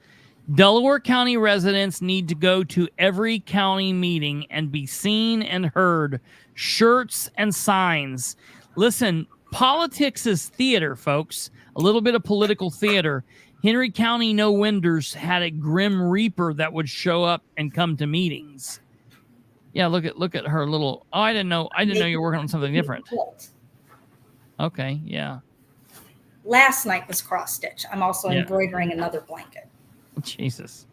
Delaware County residents need to go to every county meeting and be seen and heard. Shirts and signs. Listen, politics is theater, folks. A little bit of political theater. Henry County No Winders had a Grim Reaper that would show up and come to meetings. Yeah, look at her little. Oh, I didn't know you're working on something different. Okay, yeah. Last night was cross stitch. I'm also embroidering another blanket. Jesus.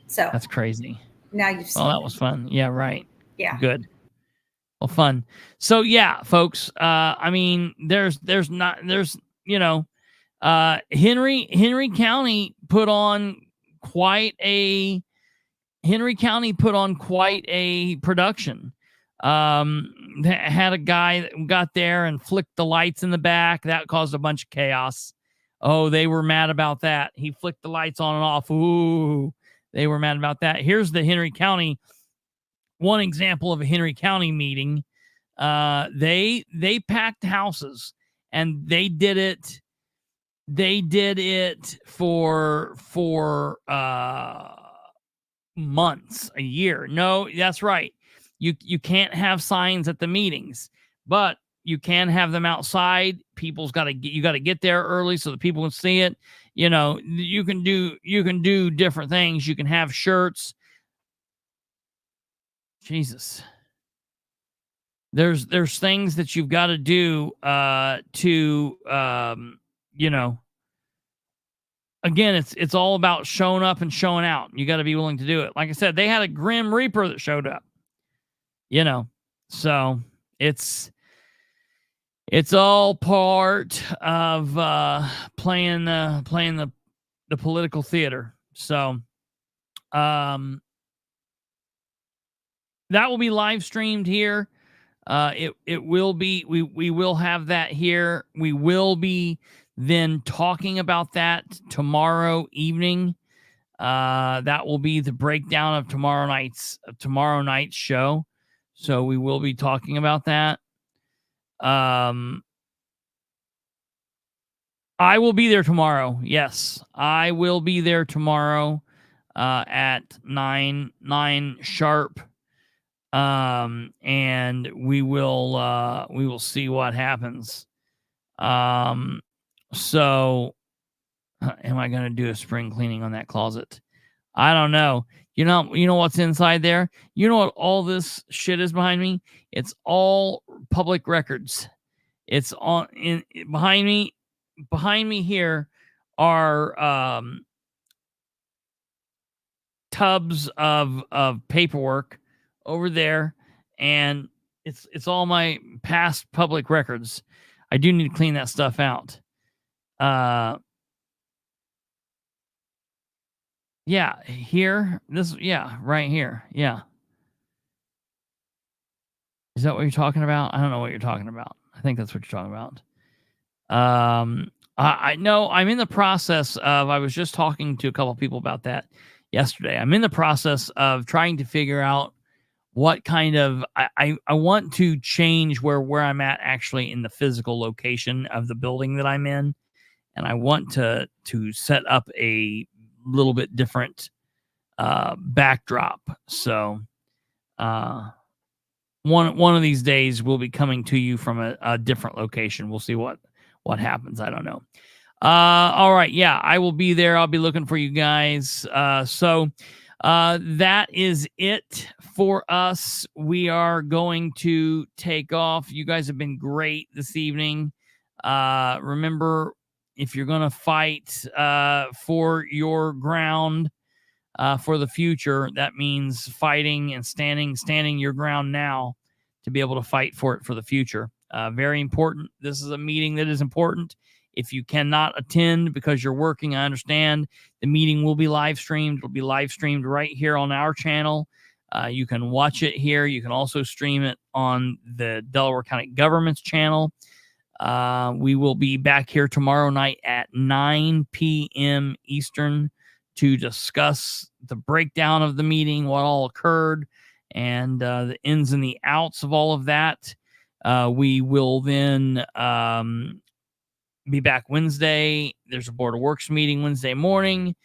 So that's crazy. Now you've seen. Oh, that was fun. Yeah, right. Yeah. Good. Well, fun. So yeah, folks. I mean, there's Henry County put on quite a production. Had a guy that got there and flicked the lights in the back. That caused a bunch of chaos. Oh, they were mad about that. He flicked the lights on and off. Ooh, they were mad about that. Here's the Henry County. One example of a Henry County meeting. They packed houses, and they did it for months, a year. No, that's right. You can't have signs at the meetings, but you can have them outside. You got to get there early so that people can see it. You know, you can do different things. You can have shirts. Jesus. There's things that you've got to do again, it's all about showing up and showing out. You got to be willing to do it. Like I said, they had a Grim Reaper that showed up. So it's all part of playing the political theater. So that will be live streamed here. It will be, we will have that here. We will be then talking about that tomorrow evening. That will be the breakdown of tomorrow night's show. So we will be talking about that. I will be there tomorrow. Yes, I will be there tomorrow at 9 sharp. And we will see what happens. So am I going to do a spring cleaning on that closet? I don't know. You know what's inside there? You know what all this shit is behind me? It's all public records. It's behind me here are tubs of paperwork over there, and it's all my past public records. I do need to clean that stuff out. Yeah, here, right here. Yeah. Is that what you're talking about? I don't know what you're talking about. I think that's what you're talking about. I know I'm in the process of, I was just talking to a couple of people about that yesterday. I'm in the process of trying to figure out what kind of, I want to change where I'm at actually in the physical location of the building that I'm in. And I want to set up a little bit different backdrop. So one of these days we'll be coming to you from a different location. We'll see what happens. I don't know. All right. Yeah, I will be there. I'll be looking for you guys. So that is it for us. We are going to take off. You guys have been great this evening. Remember, if you're going to fight for your ground for the future, that means fighting and standing your ground now to be able to fight for it for the future. Very important. This is a meeting that is important. If you cannot attend because you're working, I understand. The meeting will be live streamed. It'll be live streamed right here on our channel. You can watch it here. You can also stream it on the Delaware County Government's channel. We will be back here tomorrow night at 9 p.m. Eastern to discuss the breakdown of the meeting, what all occurred, and the ins and the outs of all of that. We will then be back Wednesday. There's a Board of Works meeting Wednesday morning.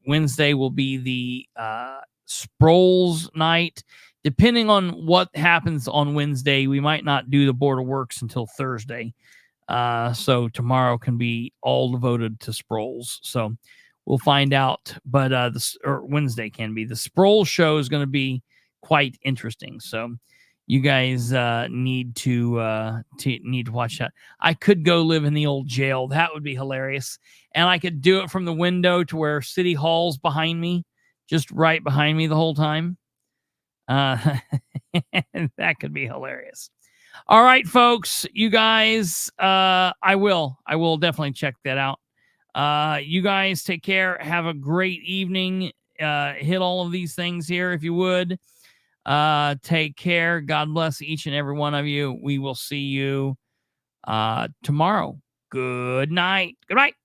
Wednesday will be the Sproles night. Depending on what happens on Wednesday, we might not do the Board of Works until Thursday. So tomorrow can be all devoted to Sproles. So we'll find out. But Wednesday can be. The Sproles show is going to be quite interesting. So you guys need to watch that. I could go live in the old jail. That would be hilarious. And I could do it from the window to where City Hall's behind me, just right behind me the whole time. That could be hilarious. All right, folks, you guys, I will definitely check that out. You guys take care. Have a great evening. Hit all of these things here if you would. Take care. God bless each and every one of you. We will see you tomorrow. Good night. Good night.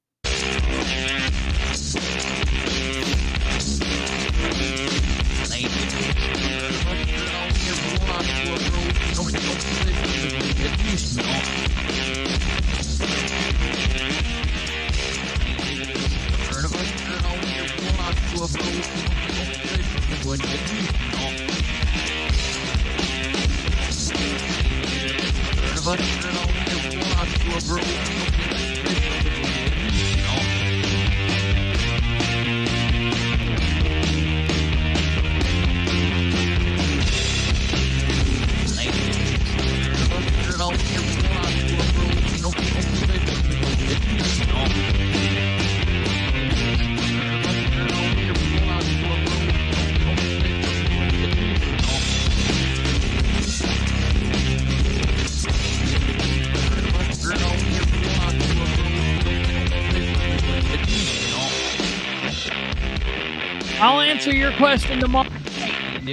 I'll answer your question tomorrow.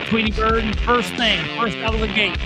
Tweety Bird, first out of the gate.